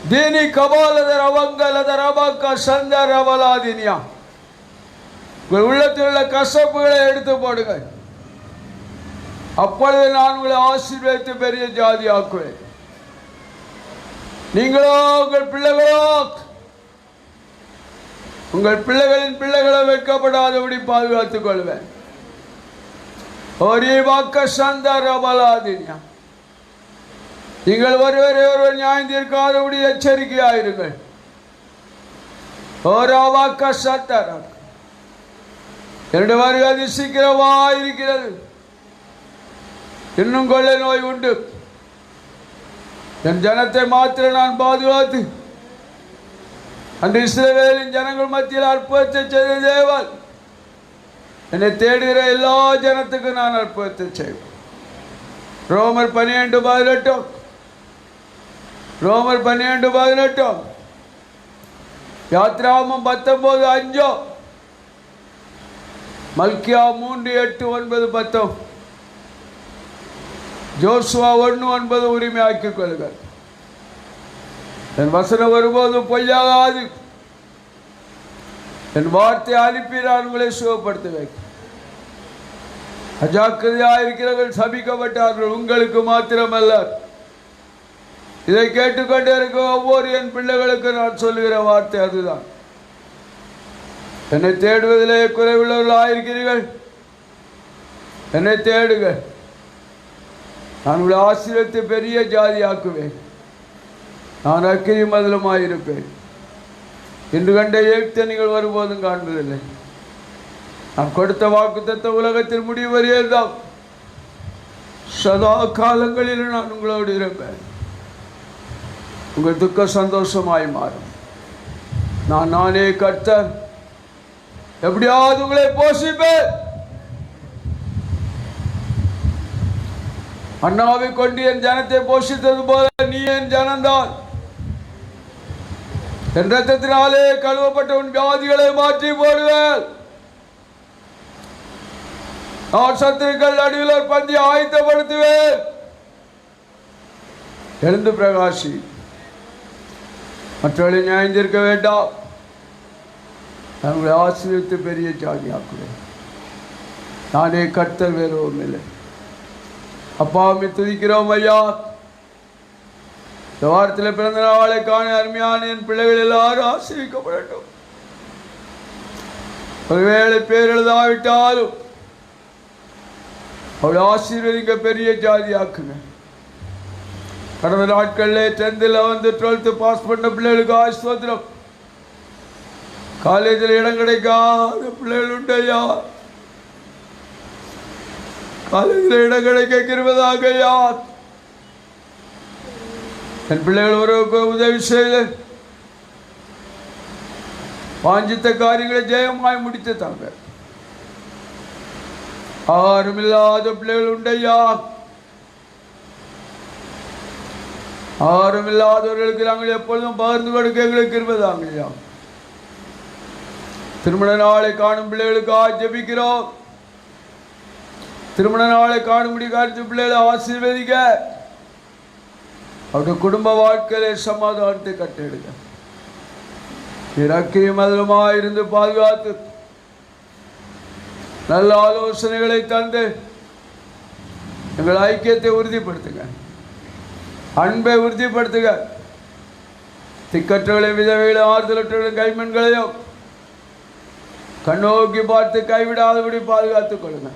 Speaker 1: தீனி கபாலதர வங்கலதர அபக்க சந்தரவலாதினியா. உங்கள் உள்ளத்தில் உள்ள கசப்புகளை எடுத்து போடுங்கள். அப்பொழுது நான் உங்களை ஆசீர்வதித்து பெரிய ஜாதி ஆக்குவேன். நீங்களோ உங்கள் பிள்ளைகளோ உங்கள் பிள்ளைகளின் பிள்ளைகளை வெட்கப்படாதபடி பாதுகாத்துக் கொள்வேன். ஒரே வாக்க சந்தரவலாதினியா. நீங்கள் ஒருவரை ஒருவர் நியாயம் தீர்க்காதபடி எச்சரிக்கையாயிருங்கள். என்னுடைய வருகை அதி சீக்கிரமாயிருக்கிறது. இன்னும் கொள்ளை நோய் உண்டு. என் ஜனத்தை மாத்திரம் நான் பாதுகாத்து அன்று இஸ்ரவேலின் ஜனங்கள் மத்தியில் அற்புதத்தை செய்த தேவன் என்னை தேடுகிற எல்லா ஜனத்துக்கும் நான் அற்புதத்தை செய்வேன். ரோமர் 12:18 ரோமர் 12:18 யாத்ராகமம் 19:5 மல்கியா 3:8-9 ஜோசுவா 1:9 உரிமையாக்கிக் கொள்ளுங்கள். என் வசனம் வரும்போது பொய்யாகாது. என் வார்த்தை அனுப்பி நான் உங்களை சுகப்படுத்துவேன். அஜாக்கிரதையாயிருக்கிறவர்கள் சபிக்கப்பட்டார்கள், உங்களுக்கு மாத்திரமல்ல. இதை கேட்டுக்கொண்டே இருக்க ஒவ்வொரு என் பிள்ளைகளுக்கு நான் சொல்லுகிற வார்த்தை அதுதான். என்னை தேடுவதிலே குறைவுள்ளவர்களாயிருக்கிறீர்கள், என்னை தேடுங்கள், நான் உங்களை ஆசீர்வதித்து பெரிய ஜாதியாக்குவேன். நான் அக்கினி மதிலுமாயிருப்பேன். இன்று கண்ட ஏற்ற நீங்கள் வரும்போதும் காண்பதில்லை. நான் கொடுத்த வாக்குத்தத்த உலகத்தில் முடிவு வரையேதான். சதா காலங்களில் நான் உங்களோடு இருப்பேன். உங்கள் துக்க சந்தோஷமாய் மாறும். நானே கர்த்தர், எப்படியாவது உங்களை போஷிப்பேன். அண்ணாவை கொண்டு என் ஜனத்தை போஷித்தது போல நீ என் ஜனந்தான். என் ரத்தத்தினாலே கழுவப்பட்ட உன் வியாதிகளை மாற்றி போடுவேன். நான் சத்துருக்கள் நடுவில் ஒரு பந்தி ஆயத்தப்படுத்துவேன். எழுந்து பிரகாசி, மற்றவர்களை நியாயந்திருக்க வேண்டாம். நான் உங்களை ஆசீர்வதித்து பெரிய ஜாதியாக்குவேன். நானே கர்த்தர், வேறு ஒன்றும் இல்லை. அப்பாவை துதிக்கிறோம் ஐயா. இந்த வாரத்தில் பிறந்த நாளை காண அருமையான என் பிள்ளைகள் எல்லாரும் ஆசீர்வதிக்கப்படட்டும். ஒருவேளை பேர் எழுதாவிட்டாலும் அவளை ஆசீர்வதிங்க, பெரிய ஜாதியாக்குங்க. கடந்த நாட்களில் 10th 11th 12th பாஸ் பண்ண பிள்ளைகளுக்கு ஆசீர்வாதம். காலேஜில் இடம் கிடைக்காத பிள்ளைகள் உண்டு ஐயா. காலேஜில் இடம் கிடைக்க கிருபையாக ஐயா. என் பிள்ளைகள் ஒருவருக்கு உதவி செய்து வாஞ்சித்த காரியங்களை ஜெயமாய் முடித்து தாங்க. ஆறும் இல்லாத பிள்ளைகள் உண்டையா, ஆறும் இல்லாதவர்களுக்கு நாங்கள் எப்பொழுதும் பகிர்ந்து கொடுக்க எங்களுக்கு இருப்பதாங்கய்யா. திருமண நாளை காணும் பிள்ளைகளுக்காக ஜெபிக்கிறோம். திருமண நாளை காணும்படி காட்சி பிள்ளைகளை ஆசீர்வதிக்க, அவருடைய குடும்ப வாழ்க்கையிலே சமாதானத்தை கட்டெடுக்க, இறக்கையும் அதிலுமாயிருந்து பாதுகாத்து நல்ல ஆலோசனைகளை தந்து எங்கள் ஐக்கியத்தை உறுதிப்படுத்துங்க, அன்பை உறுதிப்படுத்துக. திக்கற்றவர்களையும் விதவைகளையும் ஆறுதலற்றவர்களையும் கைமண்களையும் கண்ணோக்கி பார்த்து கைவிடாதபடி பாதுகாத்துக் கொள்ளுங்க.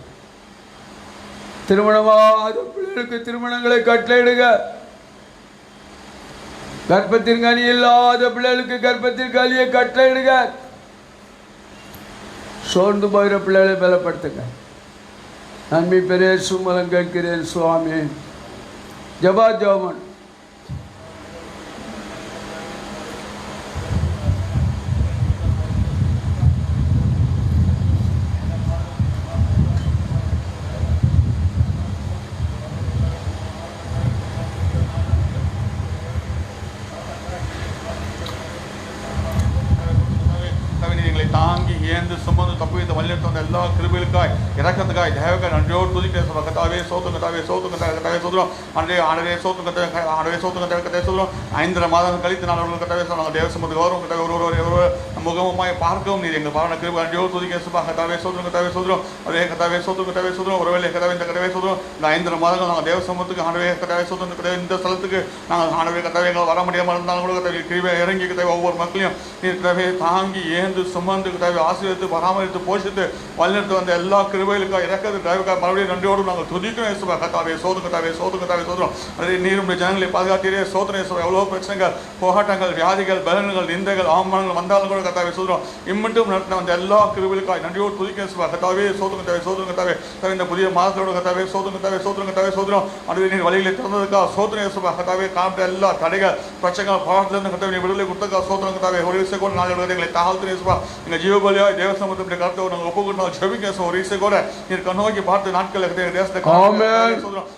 Speaker 1: திருமணமாத பிள்ளைகளுக்கு திருமணங்களை கட்டளையிடுக. கர்ப்பத்திற்கு அணி இல்லாத பிள்ளைகளுக்கு கர்ப்பத்திற்கு அணியை கட்டளையிடுக. சோர்ந்து போகிற பிள்ளைகளை பலப்படுத்துங்க. நன்மை பெரிய சுமலம் கேட்கிறேன் சுவாமி. ஜபா ஜோமன்.
Speaker 3: தாங்கி ஏந்து சுமந்து தப்புவித்து வழிநடத்த வந்த எல்லா கிருபைகளுக்காய் இறக்கத்துக்காய் தேவக்காய் நன்றியோடு துதிக்க கத்தாவே சோத்துங்க கத்தாவே சோத்துங்க கத்தாவே சோதரும் அன்றைய சோத்துங்க ஆண்டவே சோத்துங்க கத்தாவே சோதரும் 5 மாதங்கள் கழித்து நான் அவர்கள் கத்தாவே சொன்னாங்க தேவ சமத்துக்கு வரும் கத்தாவே ஒரு முகமுமாய் பார்க்கவும் நீர் எங்கள் பாவன கிருபை நன்றியோடு துதிக்க சுபா கத்தாவே சோத்துங்க கத்தாவே சோதரும் அதே கத்தாவே சோத்துங்க கத்தாவே சோதரும் ஒருவேளை கத்தாவே இந்த கத்தாவே சோதரும் இந்த 5 மாதங்கள் நாங்கள் தேவ சமத்துக்கு ஆண்டவே கத்தாவே சோதரும் கத்தாவே இந்த ஸ்தலத்துக்கு நாங்கள் ஆண்டவே கத்தாவே எங்கள் வர முடியாமல் இருந்தாலும் கூட கத்தாவே கிருபை இறங்கி கத்தாவே ஒவ்வொரு மக்களையும் நீர் கத்தாவே தாங்கி ஏந்து சுமந்து கத்தாவே ஆசீர்வதித்து பராமரித்து போஷித்து வழிநடத்து வந்த எல்லா கிருபைகளுக்காக இறக்கிறது டிரைவருக்காக மறுபடியும் நன்றியோடு நாங்கள் துதிக்கிறோம் இயேசுவா கத்தாவே சோதரும் கத்தாவே சோதரும் கத்தாவே சோதரும் அதே நீருடைய ஜனங்களை பாதுகாத்தீரே சோதனை இயேசுவா எவ்வளோ பிரச்சனைகள் போராட்டங்கள் வியாதிகள் பலன்கள் நிந்தைகள் அவமானங்கள் வந்தாலும் கூட கத்தாவே சோதரும் இம்மட்டும் நடத்தின வந்த எல்லா கிருபைகளுக்காக நன்றியோடு துதிக்க இயேசுவா கத்தாவே சோதரும் கத்தாவே சோதரும் கத்தாவே இந்த புதிய மாதத்தோடு கத்தாவே சோதரும் கத்தாவே சோதரும் கத்தாவே சோதரும் அதுவே நீர் வழிகளை திறந்ததுக்காக சோதனை இயேசுவா கத்தாவே காண்பிட்ட எல்லா தடைகள் பிரச்சனைகள் போராட்டத்திலிருந்து கத்தாவே நீ விடுதலை கொடுத்ததுக்காக சோதரம் கத்தாவே ஒரு விஷயம் கூட நாள் எங்களை தாழ்த்து இயேசுவா எங்கள் ஜீவபலியாய் தேவசமத்துடைய கருத்தை நாங்கள் ஒப்புக்கொண்டு ஜெபிக்க ஒரு விஷயம் கூட நீர் கண்ணோக்கி பார்த்து நாட்கள் தேசத்தை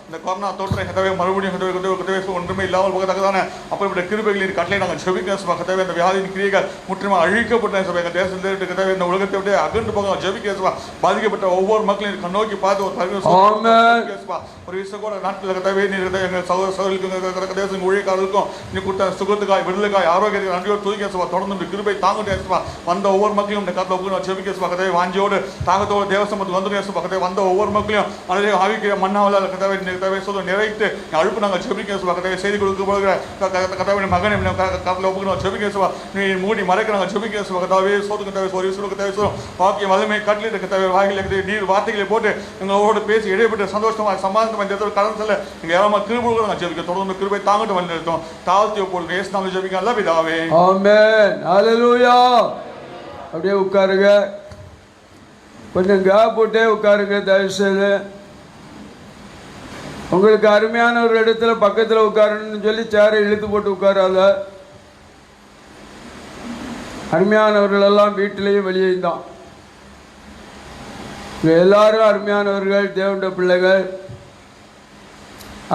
Speaker 3: இந்த கொரோனா தொற்றை கதவை மறுபடியும் கதவை ஒன்றுமே இல்லாமல் போகத்தக்கதான அப்படிப்பட்ட கிருபைகள் நீர் கட்டளை நாங்கள் ஜெபிக்க கதவை இந்த வியாதியின் கிரியைகள் முற்றிலுமாக அழிக்கப்பட்ட எங்கள் தேசத்தில் கதவை இந்த உலகத்தை விட்டு அகன்று போக ஜெபிக்க பாதிக்கப்பட்ட ஒவ்வொரு மக்களையும் கண்ணோக்கி பார்த்து ஒரு விஷயம் கூட நாட்கள் கதவை நீர் எங்கள் சகோதரர்களுக்கும் தேசம் ஊழியக்காரர்களுக்கும் நீ கொடுத்த சுகத்துக்காய் விடுதலைக்காய் ஆரோக்கியத்துக்கு நன்றியோடு துதிக்க தொடர்ந்து கிருபை தாங்க வந்த ஒவ்வொரு மக்களையும் இந்த கருத்தை ஜெபிக்க கதவை வாஞ்சியோடு தாகத்தோடு தேவசமத்துக்கு வந்து பக்கத்தை வந்த ஒவ்வொரு மக்களையும் மனதை ஆவிக்கிற மன்னாவதால் கதவை சொல்ல நிறைத்து அழுப்பு நாங்கள் ஜெபிக்க கதவை செய்தி கொடுக்கப்படுகிற கதவை மகனை கத்தில் ஒப்புக்கணும் ஜெபிக்க நீ மூடி மறைக்க நாங்கள் ஜெபிக்க கதாவே சோது கதவை கதவை சொல்லும் வாக்கிய வலிமை கட்டளை கதவை வாயில நீர் வார்த்தைகளை போட்டு எங்களோடு பேசி இடைப்பட்டு சந்தோஷமாக சமாதானம் கடன் செல்ல எங்கள் ஏராளமாக கிருபை நாங்கள் ஜெபிக்க தொடர்ந்து கிருபை தாங்கிட்டு வந்து நிறுத்தோம் தாழ்த்தி போடுங்க ஏசு நாங்கள் ஜெபிக்க அல்ல பிதாவே
Speaker 1: ஆமென் ஹல்லேலூயா. அப்படியே உட்காருங்க, கொஞ்சம் கேப் போட்டே உட்காருங்க தயவுசெய்து. உங்களுக்கு அருமையான ஒரு இடத்துல பக்கத்தில் உட்காரணும்னு சொல்லி சேரை இழுத்து போட்டு உட்காராத. அருமையானவர்கள் எல்லாம் வீட்டிலேயும் வெளியேயும் தான். எல்லாரும் அருமையானவர்கள், தேவனுடைய பிள்ளைகள்.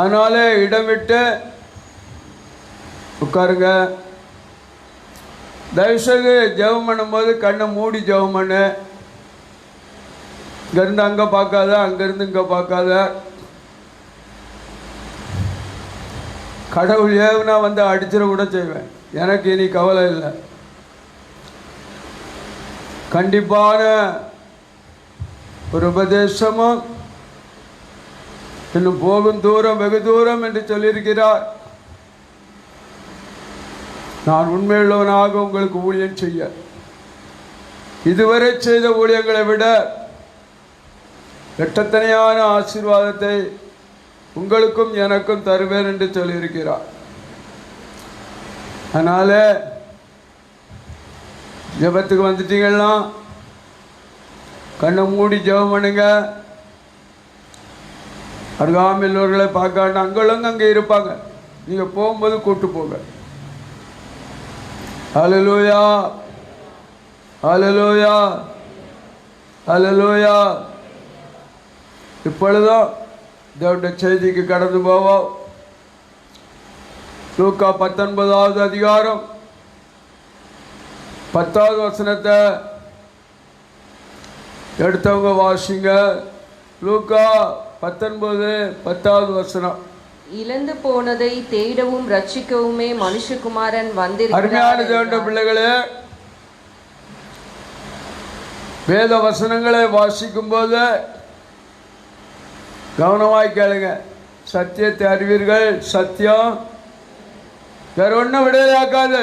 Speaker 1: அதனால இடம் விட்டு உட்காருங்க. தயவுசெய்து ஜெபம் பண்ணும்போது கண்ணை மூடி ஜெபம் பண்ணு. இங்கேருந்து அங்கே பார்க்காத, அங்கேருந்து இங்கே பார்க்காத. கடவுள் ஏவுனா வந்து அடிச்சிட கூட செய்வேன், எனக்கு இனி கவலை இல்லை. கண்டிப்பான ஒரு உபதேசமும் இன்னும் போகும் தூரம் வெகு தூரம் என்று சொல்லியிருக்கிறார். நான் உண்மையுள்ளவனாக உங்களுக்கு ஊழியம் செய்ய, இதுவரை செய்த ஊழியங்களை விட இரட்டத்தனையான ஆசீர்வாதத்தை உங்களுக்கும் எனக்கும் தருவேன் என்று சொல்லியிருக்கிறார். அதனால ஜெபத்துக்கு வந்துட்டீங்கன்னா கண்ணை மூடி ஜெபம் பண்ணுங்க. அருகாமையுள்ளவர்களை பார்க்க அங்களும் அங்கே இருப்பாங்க. நீங்கள் போகும்போது கூட்டு போங்க. ஹல்லேலூயா, ஹல்லேலூயா, ஹல்லேலூயா. இப்பொழுதும் தேவனுடைய செய்திக்கு கடந்து போவோம். லூக்கா 19வது அதிகாரம் 10வது வசனத்தை எடுத்தவங்க வாசிங்க. லூக்கா 19:10வது வசனம்.
Speaker 4: இழந்து போனதை தேடவும் ரட்சிக்கவுமே மனுஷகுமாரன் வந்திருக்கிறார்.
Speaker 1: அருமையான தேவனுடைய பிள்ளைகளே, வேத வசனங்களை வாசிக்கும் போது கவனமாய் கேளுங்க. சத்தியத்தை அறிவீர்கள், சத்தியம் வேற ஒன்றும் விடையாக்காது.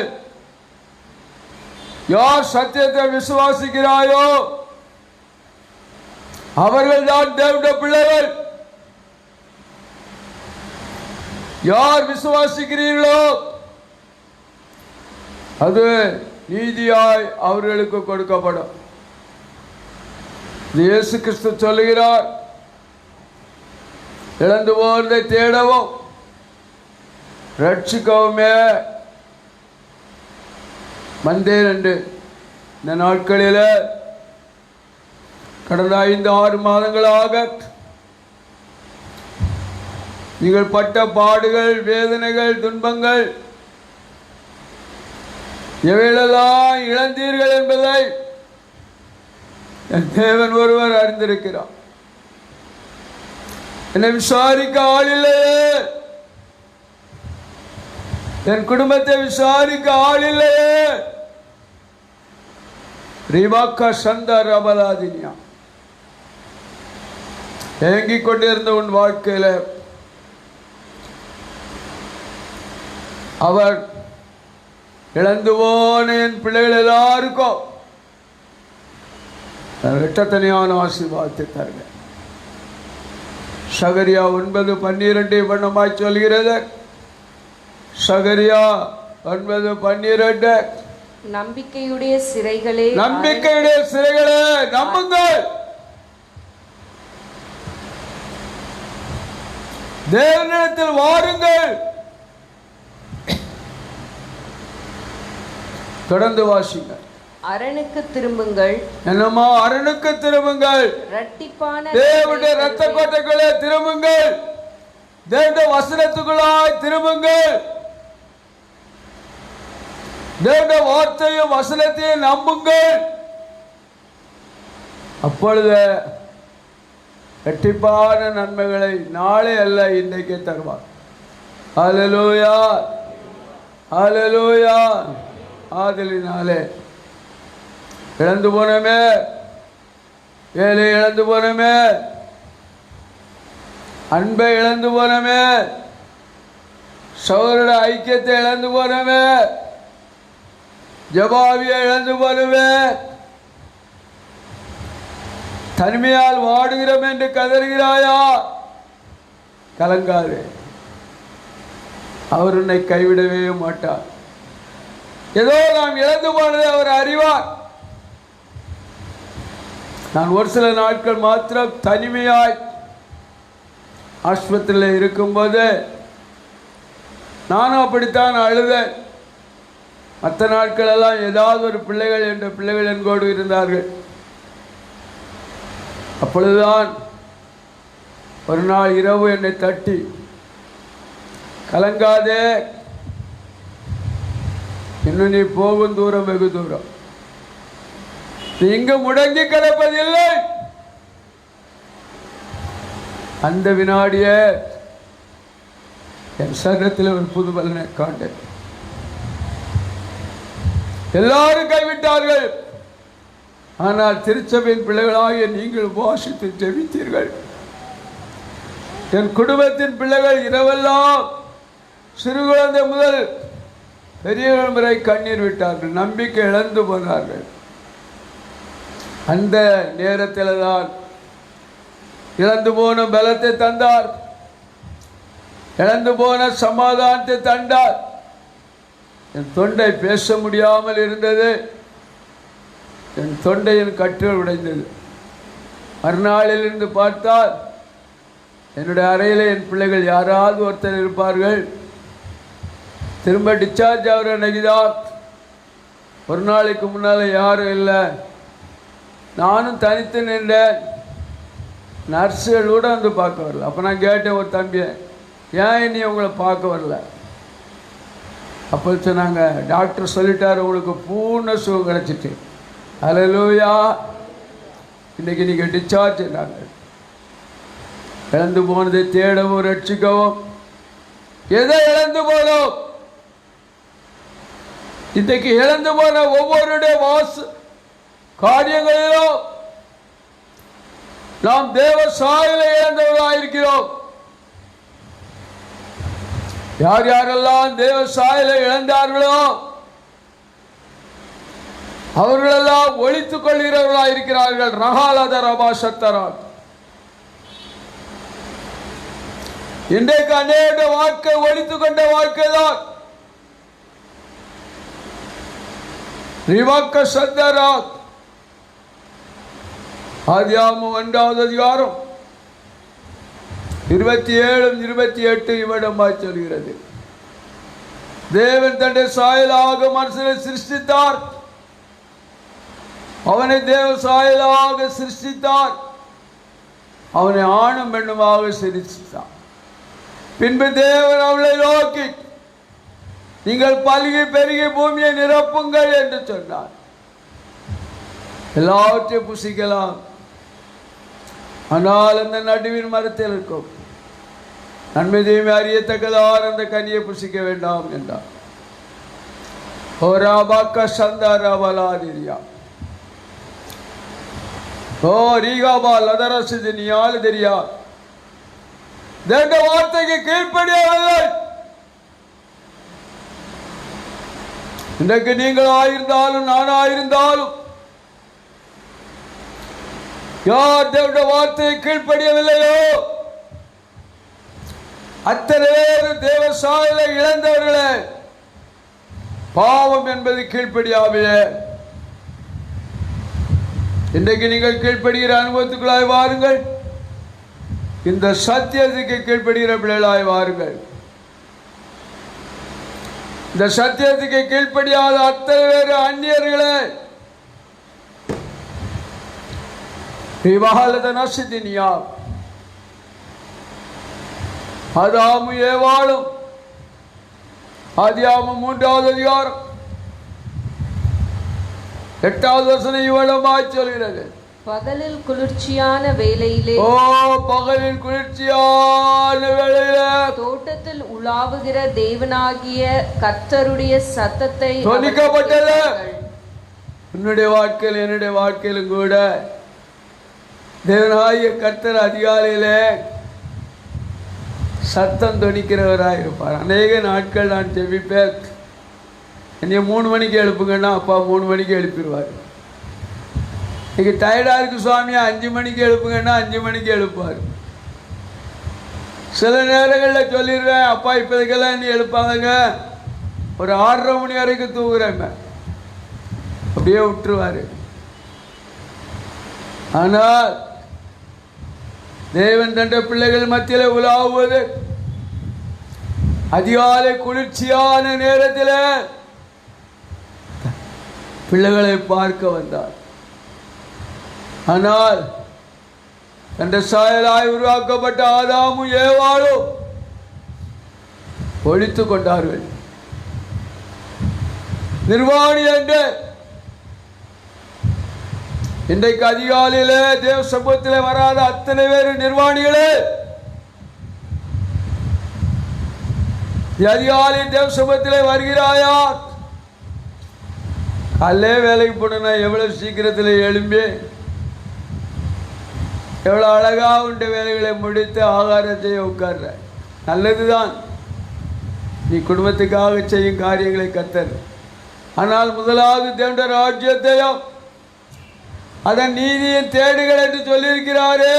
Speaker 1: யார் சத்தியத்தை விசுவாசிக்கிறாயோ அவர்கள் தான் தேவனுடைய பிள்ளைகள். யார் விசுவாசிக்கிறீர்களோ அது நீதியாய் அவர்களுக்கு கொடுக்கப்படும். இயேசு கிறிஸ்து சொல்லுகிறார், இழந்து போவதை தேடவும் ரட்சிக்கவுமே வந்தேன் என்று. இந்த நாட்களில் கடந்த 5-6 மாதங்களாக நீங்கள் பட்ட பாடுகள், வேதனைகள், துன்பங்கள் எவைகளெல்லாம் இழந்தீர்கள் என்பதை என் தேவன் ஒருவர் அறிந்திருக்கிறார். என்னை விசாரிக்க ஆள் இல்லையே, என் குடும்பத்தை விசாரிக்க ஆள் இல்லையே. ரிவாக்கா சந்தா ரபலாதினியா, ஏங்கிக் கொண்டிருந்த உன் வாழ்க்கையில அவர் இழந்து போன என் பிள்ளைகள் எல்லாருக்கும் இரட்டத்தனையான ஆசீர்வாதத்தை தருங்க. சகரியா 9:12 வண்ணமாய் சொல்கிறது. சகரியா 9:12.
Speaker 4: நம்பிக்கையுடைய சிறைகளே,
Speaker 1: நம்பிக்கையுடைய சிறைகளே நம்புங்கள். தேவனிடத்தில் வாருங்கள். தொடர்ந்து வாசிங்க.
Speaker 4: அரணுக்கு திரும்புங்கள்.
Speaker 1: என்னமா அரணுக்கு திரும்புங்கள்.
Speaker 4: இரட்டிப்பான
Speaker 1: தேவனுடைய இரத்த கோட்டைகளே திரும்புங்கள். தேவனுடைய வசனத்துக்குள்ளாய் திரும்புங்கள். தேவனுடைய வார்த்தையும் வசனத்தையும் நம்புங்கள். அப்பொழுது இரட்டிப்பான நன்மைகளை நாளை அல்ல இன்றைக்கே தருவார். ஹல்லேலூயா, ஹல்லேலூயா. ஆதலினாலே இழந்து போனமே, வேலை இழந்து போனமே, அன்பை இழந்து போனமே, சகோதர ஐக்கியத்தை இழந்து போனமே, ஜபாவியை இழந்து போனமே, தனிமையால் வாடுகிறோம் என்று கதறுகிறாயா? கலங்காதே, அவர் உன்னை கைவிடவே மாட்டார். ஏதோ நாம் இழந்து போனதை அவர் அறிவார். நான் ஒரு சில நாட்கள் மாத்திரம் தனிமையாய் ஆஸ்பத்திரியில் இருக்கும்போது நானும் அப்படித்தான் அழுதேன். மற்ற நாட்கள் எல்லாம் ஏதாவது ஒரு பிள்ளைகள் என்ற பிள்ளைகள் என்கோடு இருந்தார்கள். அப்பொழுதுதான் ஒரு நாள் இரவு என்னை தட்டி, கலங்காதே, இன்னும் நீ போகும் தூரம் வெகு தூரம், நீ இங்கு முடங்கி கிடப்பதில்லை. அந்த வினாடியே என் சரீரத்தில் ஒரு புது பலனை காண்டேன். எல்லாரும் கைவிட்டார்கள், ஆனால் திருச்சபையின் பிள்ளைகளாகிய நீங்கள் உபவாசித்து ஜெபித்தீர்கள். என் குடும்பத்தின் பிள்ளைகள் இரவெல்லாம் சிறு குழந்தை முதல் பெரியவர்கள் வரை கண்ணீர் விட்டார்கள், நம்பிக்கை இழந்து போனார்கள். அந்த நேரத்தில் தான் இழந்து போன பலத்தை தந்தார், இழந்து போன சமாதானத்தை தந்தார். என் தொண்டை பேச முடியாமல் இருந்தது, என் தொண்டையின் கட்டுகள் உடைந்தது. மறுநாளில் இருந்து பார்த்தால் என்னுடைய அறையில் என் பிள்ளைகள் யாராவது ஒருத்தர் இருப்பார்கள். திரும்ப டிஸ்சார்ஜ் ஆகிற அன்னைக்கு தான் ஒரு நாளைக்கு முன்னால் யாரும் இல்லை, நானும் தனித்து நின்றேன். நர்ஸுகள் கூட வந்து பார்க்க வரல. அப்போ நான் கேட்டேன் ஒரு தம்பியை, ஏன் நீ உங்களை பார்க்க வரல? அப்போ சொன்னாங்க, டாக்டர் சொல்லிட்டார் உங்களுக்கு பூர்ண சுகம் கிடச்சிட்டு. ஹல்லேலூயா. இன்றைக்கி நீங்கள் டிஸ்சார்ஜ் நாங்கள் இழந்து போனதை தேடவும் ரட்சிக்கவும். எதை இழந்து போனோம்? இன்றைக்கு இழந்து போன ஒவ்வொருடைய காரியங்களிலும் நாம் தேவ சாயலை இழந்தவர்களாக இருக்கிறோம். யார் யாரெல்லாம் தேவ சாயலை இழந்தார்களோ அவர்களெல்லாம் ஒழித்துக் கொள்கிறவர்களாக இருக்கிறார்கள். ரகாலத ரபா சத்தரால் இன்றைக்கு அநேக வாழ்க்கை ஒழித்துக் கொண்ட வாழ்க்கை தான். ரிவாக்க சத்தரா ஆதியாகமம் 1வது அதிகாரம் 27, 28 இவ்விடமாய் சொல்கிறது. தேவன் தன்னுடைய சாயலாக மனுஷனை சிருஷ்டித்தார். அவனை தேவ சாயலாக சிருஷ்டித்தார். அவனை ஆணும் பெண்ணுமாக சிருஷ்டித்தார். பின்பு தேவன் அவளை நோக்கி, நீங்கள் பல்கி பெருகி பூமியை நிரப்புங்கள் என்று சொன்னார். எல்லாவற்றையும் புசிக்கலாம், ஆனால் அந்த நடுவின் மரத்தில் இருக்கும் நன்மை தீமை அறியத்தக்கதான அந்த கனியை புசிக்க வேண்டாம் என்றார். ஓராபாக்க சந்தாரவலாதிரியா ஓ ரீகாபா லதரசிதினியால் தெரியா தேவ வார்த்தைக்கு கீழ்ப்படியவில்லை. இன்றைக்கு நீங்கள் ஆயிருந்தாலும் நானாயிருந்தாலும் யார் தேவனுடைய வார்த்தையை கீழ்ப்படியவில்லையோ அத்தனை பேர் தேவ சாயலை இழந்தவர்களே. பாவம் என்பது கீழ்ப்படியாமையே. இன்றைக்கு நீங்கள் கீழ்ப்படுகிற அனுபவத்துக்குள்ளாய் வாருங்கள். இந்த சத்தியத்துக்கு கீழ்ப்படுகிற பிள்ளைகளாய் வாருங்கள். இந்த சத்தியத்துக்கு கீழ்ப்படியாத அத்தனை பேர் அந்நியர்களே. நசிதினியா ஆதாமு ஏவாளும் ஆதியாகமம் 3வது அதிகாரம் 8வது வசனம் இவ்விடமாய் சொல்கிறது.
Speaker 4: பகலில் குளிர்ச்சியான வேளையிலே
Speaker 1: பகலில் குளிர்ச்சியான வேளையிலே
Speaker 4: தோட்டத்தில் உலாவுகிற தேவனாகிய கர்த்தருடைய சத்தத்தை
Speaker 1: தொனிக்கப்பட்டது. உன்னுடைய வாழ்க்கையில் என்னுடைய வாழ்க்கையிலும் கூட தேவனாகிய கர்த்தர் அதிகாலையிலே சத்தம் தொனிக்கிறவராக இருப்பார். அநேக நாட்கள் நான் ஜெபிப்பேன், என்னைய 3 மணிக்கு எழுப்புங்கன்னா அப்பா 3 மணிக்கு எழுப்பிடுவார். இன்னைக்கு டயர்டாக இருக்கு சுவாமி 5 மணிக்கு எழுப்புங்கன்னா 5 மணிக்கு எழுப்பார். சில நேரங்களில் சொல்லிடுவேன், அப்பா இப்போதைக்கெல்லாம் நீ எழுப்பாதங்க, ஒரு 6:30 மணி வரைக்கும் தூங்குறேன், அப்படியே விட்டுருவார். ஆனால் தேவன் தந்த பிள்ளைகள் மத்தியில் உலாவுவது அதிகாலை குளிர்ச்சியான நேரத்தில் பிள்ளைகளை பார்க்க வந்தார். ஆனால் தந்த சாயலாய் உருவாக்கப்பட்ட ஆதாமும் ஏவாளும் ஒழித்து கொண்டார்கள். நிர்வாணி என்று இன்றைக்கு அதிகாலையிலே தேவ சமூகத்தில் வராத அத்தனை பேர் நிர்வாணிகளே. அதிகாலையில் தேவ சமூகத்தில் வருகிறாயா? காலையே வேலைக்கு போனா எவ்வளவு சீக்கிரத்தில் எழும்பி எவ்வளோ அழகாக உண்ட வேலைகளை முடித்து ஆகாரத்தை உட்கார்ற, நல்லதுதான், நீ குடும்பத்துக்காக செய்யும் காரியங்களை கத்தர். ஆனால் முதலாவது தேவனுடைய ராஜ்யத்தையும் அதன் நீதியின் தேடுகள் என்று சொல்லியிருக்கிறாரே.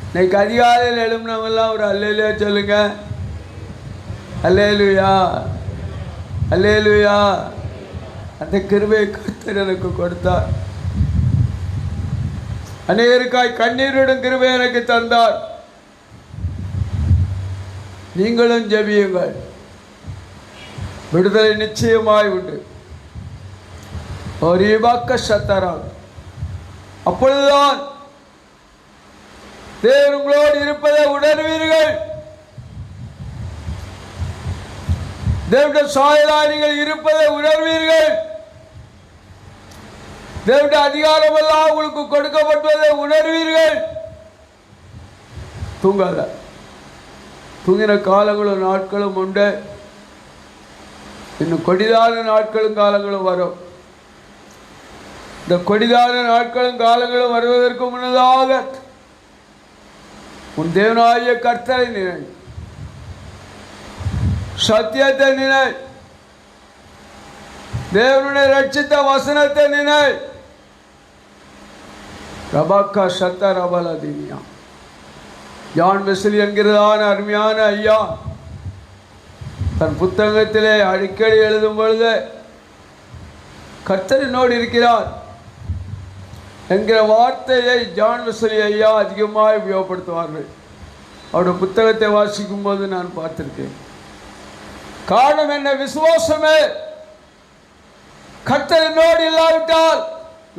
Speaker 1: இன்னைக்கு அதிகாலையில் எழுப்பினவெல்லாம் ஒரு அல்லேலூயா சொல்லுங்க. அல்லேலூயா, அல்லேலூயா. அந்த கிருபையை கர்த்தர் எனக்கு கொடுத்தார். அநேகருக்காய் கண்ணீருடன் கிருபை எனக்கு தந்தார். நீங்களும் ஜெபியுங்கள். விடுதலை நிச்சயமாய் உண்டு. ஒரு வாக்க சத்தராக அப்பொழுதுதான் தேவன் உங்களோடு இருப்பதை உணர்வீர்கள். தேவனுடைய சாயலாய் நீங்கள் இருப்பதை உணர்வீர்கள். தேவனுடைய அதிகாரம் எல்லாம் உங்களுக்கு கொடுக்கப்பட்டதை உணர்வீர்கள். தூங்காத. தூங்கின காலங்களும் நாட்களும் உண்டு. இன்னும் கொடிதான நாட்களும் காலங்களும் வரும். இந்த கொடிதான நாட்களும் காலங்களும் வருவதற்கு முன்னதாக உன் தேவனாகிய கர்த்தரை நினை, சத்தியத்தை நினை, தேவனுடைய ரட்சித்த வசனத்தை நினை. ரபாக்கா சத்த ரபலதினியா. ஜான் வெஸ்லி என்கிறதான அருமையான ஐயா தன் புத்தகத்திலே அடிக்கடி எழுதும் பொழுது கர்த்தர் என்னோடு இருக்கிறார் என்கிற வார்த்தையை ஜான் வெஸ்லி ஐயா அதிகமாக உபயோகப்படுத்துவார்கள். அவருடைய புத்தகத்தை வாசிக்கும் போது நான் பார்த்திருக்கேன். காரணம் என்ன? விசுவாசமே. கர்த்தர் என்னோடு இல்லாவிட்டால்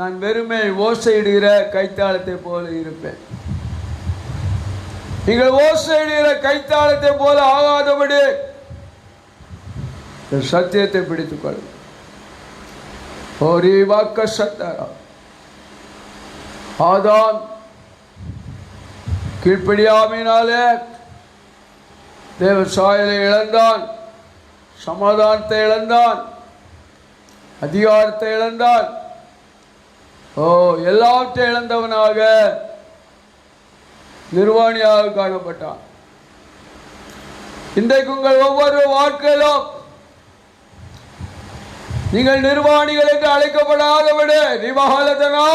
Speaker 1: நான் வெறுமை ஓசையிடுகிற கைத்தாளத்தை போல இருப்பேன். நீங்கள் ஓசையிடுகிற கைத்தாளத்தை போல ஆகாதபடி சத்தியத்தை பிடித்துக் கொள்ளும். ஒரு வாக்க சத்தரா. ஆதாம் கீழ்ப்படியாமையினாலே தேவ சாயலை இழந்தான், சமாதானத்தை இழந்தான், அதிகாரத்தை இழந்தான். எல்லாவற்றை இழந்தவனாக நிர்வாணியாக காணப்பட்டான். இன்றைக்கு உங்கள் ஒவ்வொரு வாழ்க்கையிலும் நீங்கள் நிர்வாணிகள் என்று அழைக்கப்படாதபடி நிவாகலதனா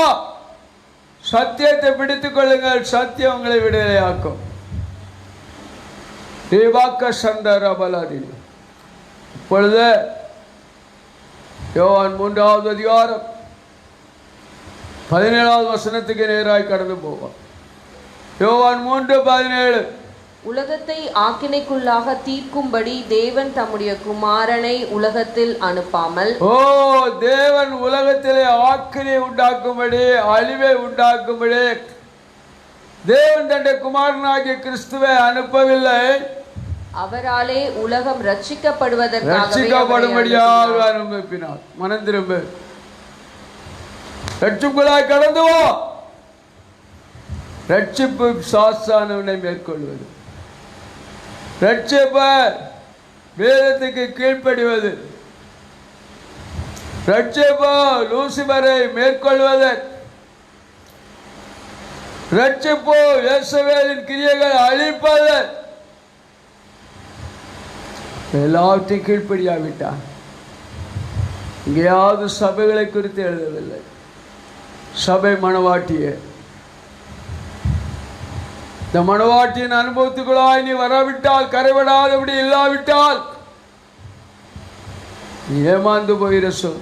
Speaker 1: சத்தியத்தை பிடித்துக் கொள்ளுங்கள். சத்தியம் உங்களை விடுதலையாக்கும். இப்பொழுது யோவான் 3வது அதிகாரம் 17வது வசனத்துக்கு நேராய் கடந்து போவோம். யோவான் 3:17.
Speaker 4: உலகத்தை ஆக்கினைக்குள்ளாக தீர்க்கும்படி தேவன் தம்முடைய குமாரனை உலகத்தில் அனுப்பாமல்.
Speaker 1: தேவன் உலகத்திலே ஆக்கினை உண்டாக்கும்படி, அழிவை உண்டாக்கும்படி தேவன் தன்னுடைய குமாரனாகிய கிறிஸ்துவை அனுப்பவில்லை.
Speaker 4: அவராலே உலகம்
Speaker 1: ரட்சிக்கப்படும்படியாக அனுப்பினார். மனம் திரும்ப ரட்சிப்புகளாய் கடந்து வா. ரட்சிப்பு சாஸ்தானவனை மேற்கொள்வது, ரட்சிப்பு வேதத்துக்கு கீழ்ப்படிவது, ரட்சிப்பு லூசிபரை மேற்கொள்வது, ரட்சிப்பு இயேசுவின் கிரியைகள் அழிப்பது. எல்லாவற்றையும் கீழ்ப்படியாவிட்டான். எங்கேயாவது சபைகளை குறித்து எழுதவில்லை. சபை மணவாட்டியே, இந்த மணவாட்டியின் அனுபவத்துக்குள்ளாய் நீ வரவிட்டால், கரைவிடாதபடி இல்லாவிட்டால் நீ ஏமாந்து போயிட சொல்.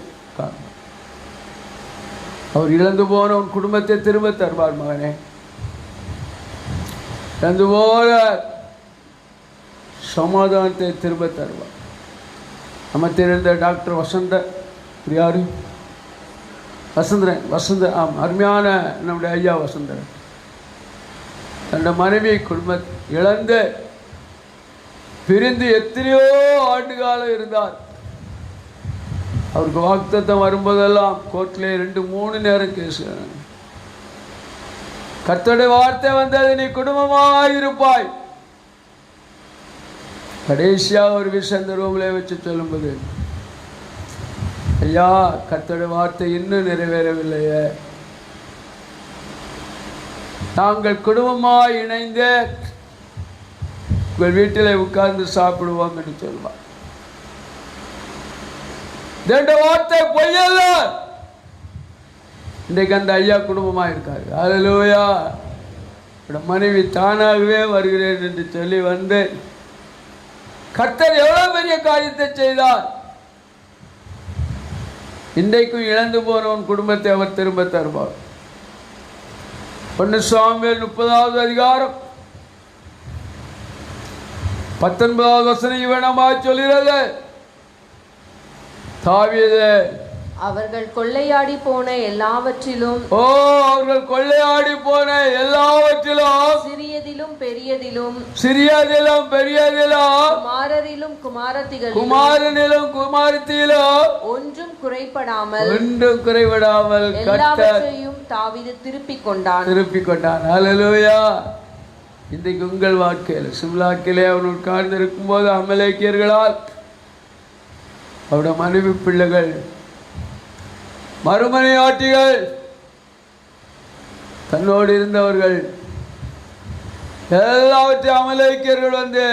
Speaker 1: அவர் இழந்து போன உன் குடும்பத்தை திரும்ப தருவார் மகனே. இழந்து போல சமாதானத்தை திரும்ப தருவார். நம்ம தெரிந்த டாக்டர் யாரு? வசந்தரன். அருமையான நம்முடைய ஐயா வசந்தரன் தன்னுடைய மனைவி குடும்ப இழந்து பிரிந்து எத்தனையோ ஆண்டு காலம் இருந்தார். அவருக்கு வாக்குத்தத்தம் வரும்போதெல்லாம் கோர்ட்ல 2-3 நேரம் கேஸ். கர்த்தருடைய வார்த்தை வந்தது, நீ குடும்பமாக இருப்பாய். கடைசியாக ஒரு விஷயம் இந்த ரூம்ல வச்சு சொல்லும்போது, ஐயா கர்த்தருடைய வார்த்தை இன்னும் நிறைவேறவில்லையே, நாங்கள் குடும்பமாய் இணைந்து உங்கள் வீட்டில் உட்கார்ந்து சாப்பிடுவோம் என்று சொல்வார். வார்த்தை பொய்யல்ல. இன்றைக்கு அந்த ஐயா குடும்பமாக இருக்காரு. அல்லேலூயா. மனைவி தானாகவே வருகிறேன் என்று சொல்லி வந்து கர்த்தர் எவ்வளவு பெரிய காரியத்தை செய்தார். இன்றைக்கும் இழந்து போனவன் குடும்பத்தை அவர் திரும்ப தருவார். 1 சாமுவேல் 30வது அதிகாரம் 19வது வசனம் இவனமாய் சொல்கிறது, தாவீது
Speaker 4: அவர்கள் கொள்ளையாடி போன எல்லாவற்றிலும்
Speaker 1: அவர்கள் கொள்ளையாடி போன எல்லாவற்றிலும்
Speaker 4: சிறியதிலும் பெரியதிலும் குமாரரிலும்
Speaker 1: குமாரனிலும் குமாரத்திலும்
Speaker 4: ஒன்றும் குறைபடாமல் எல்லாவற்றையும் தாவீது திருப்பிக் கொண்டான்.
Speaker 1: ஹல்லேலூயா. இன்றைக்கு உங்கள் வாழ்க்கையில் சிம்லாக்கிலே அவன் உட்கார்ந்து இருக்கும் போது அமலேக்கியர்களால் அவருடைய மனைவி பிள்ளைகள் மறுமனையாட்டிகள் தன்னோடு இருந்தவர்கள் எல்லாவற்றையும் அமலேக்கியர்கள் வந்து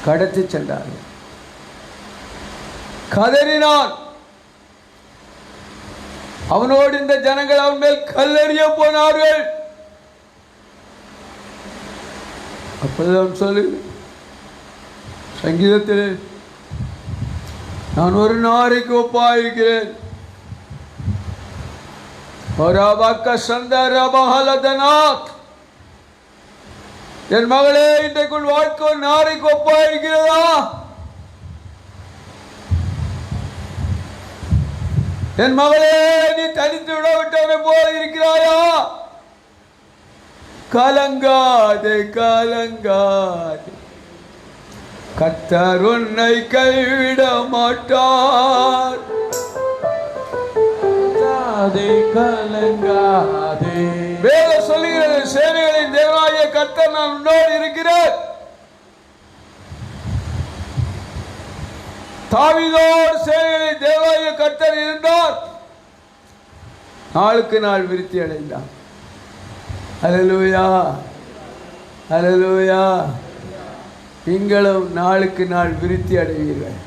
Speaker 1: கடத்தி சென்றார்கள். கதறினான். அவனோடு இந்த ஜனங்கள் அவன் மேல் கல்லெறிய போனார்கள். அப்பதான் சொல்லு சங்கீதத்தில் நான் ஒரு நாரைக்கு ஒப்பாயிருக்கிறேன். என் மகளே, இன்றைக்குள் வாழ்க்கை ஒரு நாரைக்கு ஒப்பாயிருக்கிறதா? என் மகளே, நீ தனித்து விடவிட்டவனை போல இருக்கிறாயா? கலங்காதே கலங்காதே, கர்த்தர் உன்னை கைவிட மாட்டார். கலங்காதே. வேதம் சொல்லுகிறது, சேனைகளின் தேவனாகிய கர்த்தர் நான் உன்னோடு இருக்கிறேன். தாவீதோடு சேனைகளின் தேவனாகிய கர்த்தர் இருந்தார். நாளுக்கு நாள் விருத்தி அடைந்தார். ஹல்லேலூயா, ஹல்லேலூயா. நீங்களும் நாளுக்கு நாள் விருத்தி அடைவீர்கள்.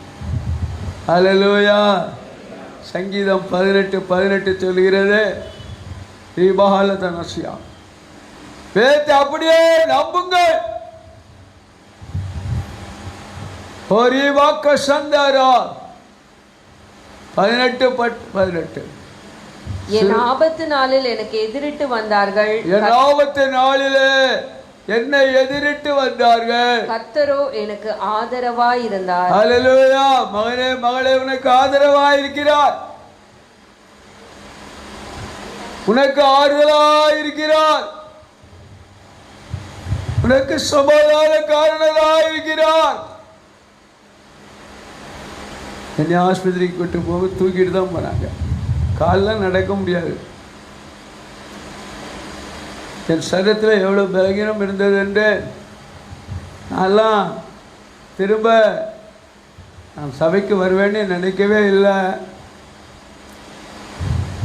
Speaker 1: ஹல்லேலூயா. சங்கீதம் 18:18 சொல்கிறது, தீபாலதனசியா வேதத்தை அப்படியே நம்புங்கள். ஒரு வாக்க சந்தாரா 18:18.
Speaker 4: என் ஆபத்து நாளில் எனக்கு எதிரிட்டு வந்தார்கள்,
Speaker 1: என் ஆபத்து நாளிலே என்னை எதிரிட்டு வந்தார்கள்,
Speaker 4: கர்த்தரோ எனக்கு ஆதரவாய் இருந்தார்.
Speaker 1: ஹல்லேலூயா. மகனே மகளே, உனக்கு ஆதரவாய் இருக்கிறார், உனக்கு ஆறுதலாய் இருக்கிறார், உனக்கு சமாதான காரணராய் இருக்கிறார். என்னை ஆஸ்பத்திரிக்கு கூட்டு போக தூக்கிட்டு தான் போனாங்க. காலெல்லாம் நடக்க முடியாது. என் சரீரத்தில் எவ்வளோ பலகீனம் இருந்தது என்று நான்லாம் திரும்ப நான் சபைக்கு வருவேன்னு நினைக்கவே இல்லை.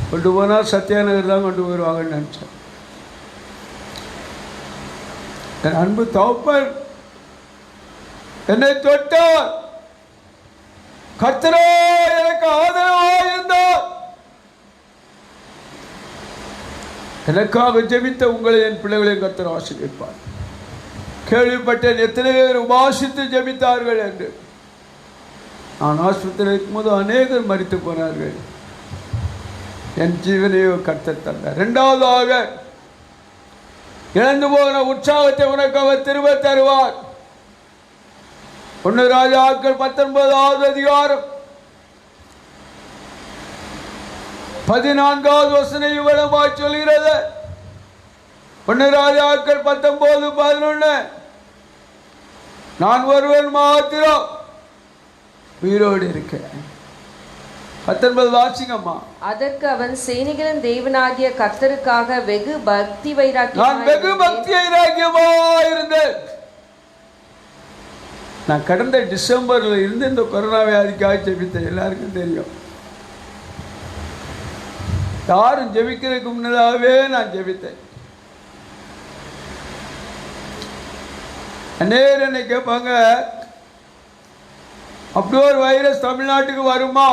Speaker 1: கொண்டு போனால் சத்யாநகர் தான் கொண்டு போயிடுவாங்கன்னு நினச்சேன். என் அன்பு தகப்பன் என்னை தொட்டார். கர்த்தரே எனக்கு ஆதரவாக இருந்தார். எனக்காக ஜெபித்த உங்களை என் பிள்ளைகளையும் கர்த்தர் ஆசீர்வதிப்பார். கேள்விப்பட்டேன் எத்தனை பேர் உபாசித்து ஜெபித்தார்கள் என்று. நான் ஆஸ்பத்திரியில் இருக்கும்போது அநேகர் மரித்து போனார்கள். என் ஜீவனையோ கர்த்தர் தந்தார். இரண்டாவதாக, இழந்து போன உற்சாகத்தை உனக்கு அவர் திரும்ப தருவார். 1 ராஜாக்கள் 19வது அதிகாரம் 14வது வசனம் இவ்வளவாய் சொல்கிறது. 1 ராஜாக்கள் 19:11. நான் ஒருவன் மாத்திரம் உயிரோடு இருக்கிறேன். 19 வாசிங்கம்மா.
Speaker 4: அதற்கு அவன், சேனைகளின் தேவனாகிய கர்த்தருக்காக வெகு பக்தி வைராக்கியமாய்
Speaker 1: இருந்தேன். நான் கடந்த டிசம்பர்ல இருந்து இந்த கொரோனா வியாதிக்காக ஜெபித்தேன். எல்லாருக்கும் தெரியும். யாரும் ஜெபிக்கிறதுக்கு முன்னதாகவே நான் ஜெபித்தேன். அநேகர் என்னை கேட்பாங்க, அப்படி ஒரு வைரஸ் தமிழ்நாட்டுக்கு வருமா?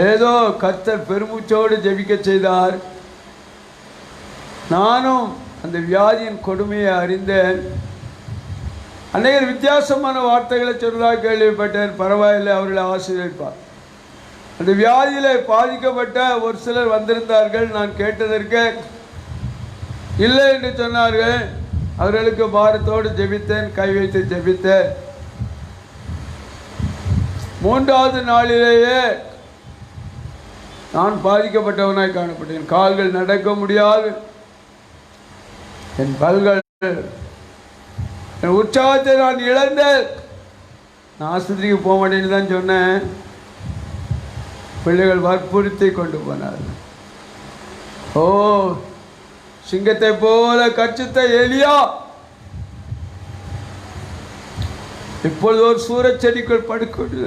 Speaker 1: ஏதோ கர்த்தர் பெருமூச்சோடு ஜெபிக்க செய்தார். நானும் அந்த வியாதியின் கொடுமையை அறிந்தேன். அநேகர் வித்தியாசமான வார்த்தைகளை சொல்வதாக கேள்விப்பட்டேன். பரவாயில்லை, அவர்களை ஆசீர்வதிப்பார். அந்த வியாதியில் பாதிக்கப்பட்ட ஒரு சிலர் வந்திருந்தார்கள். நான் கேட்டதற்கு இல்லை என்று சொன்னார்கள். அவர்களுக்கு பாரத்தோடு ஜெபித்தேன், கை வைத்து ஜெபித்தேன். மூன்றாவது நாளிலேயே நான் பாதிக்கப்பட்டவனாய் காணப்பட்டேன். கால்கள் நடக்க முடியாது, என் பல்கள், என் உற்சாகத்தை நான் இழந்தேன். நான் ஆஸ்பத்திரிக்கு போக மாட்டேன்னு தான் சொன்னேன். பிள்ளைகள் வற்புறுத்தி கொண்டு போனார்கள். ஓ, சிங்கத்தை போல கர்ச்சித்த எலியா இப்பொழுது ஒரு சூரச்செடிக்குள் படுக்கொண்டு